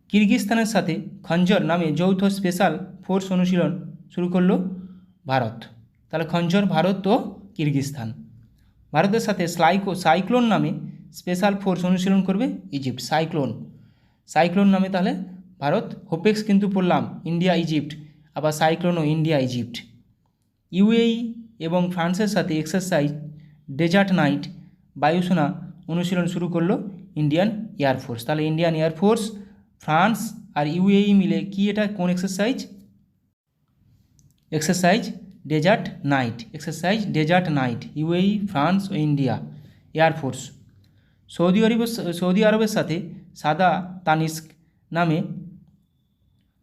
A: কিরগিজস্তানের সাথে খঞ্জর নামে যৌথ স্পেশাল ফোর্স অনুশীলন শুরু করলো ভারত। তাহলে খঞ্জর ভারত ও কিরগিজস্তান। ভারতের সাথে সাইক্লোন নামে স্পেশাল ফোর্স অনুশীলন করবে ইজিপ্ট। সাইক্লোন নামে তাহলে ভারত, হোপেক্স কিন্তু পড়লাম ইন্ডিয়া ইজিপ্ট, আবার সাইক্লোনও ইন্ডিয়া ইজিপ্ট। UAE এবং ফ্রান্সের সাথে এক্সারসাইজ ডেজার্ট নাইট বায়ুসেনা অনুশীলন শুরু করলো ইন্ডিয়ান এয়ারফোর্স। তাহলে ইন্ডিয়ান এয়ারফোর্স, ফ্রান্স আর UAE মিলে কি এটা কোন exercise? Exercise desert knight. UAE, France ও ইন্ডিয়া এয়ারফোর্স। সৌদি আরবের সাথে সাদা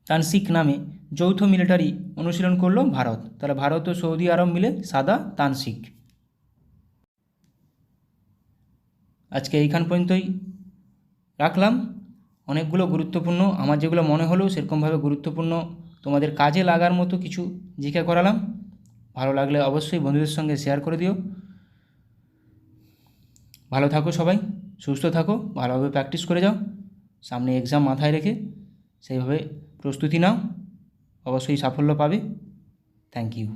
A: তানসিক নামে যৌথ মিলিটারি অনুশীলন করলো ভারত। তাহলে ভারত ও সৌদি আরব মিলে সাদা তানসিক। আজকে এইখান পর্যন্তই রাখলাম। অনেকগুলো গুরুত্বপূর্ণ, আমার যেগুলো মনে হলো সেরকমভাবে গুরুত্বপূর্ণ তোমাদের কাজে লাগার মতো কিছু জিজ্ঞাসা করালাম। ভালো লাগলে অবশ্যই বন্ধুদের সঙ্গে শেয়ার করে দিও। ভালো থাকো সবাই, সুস্থ থাকো, ভালোভাবে প্র্যাকটিস করে যাও। সামনে এক্সাম মাথায় রেখে সেইভাবে প্রস্তুতি নাও, অবশ্যই সাফল্য পাবে। Thank you.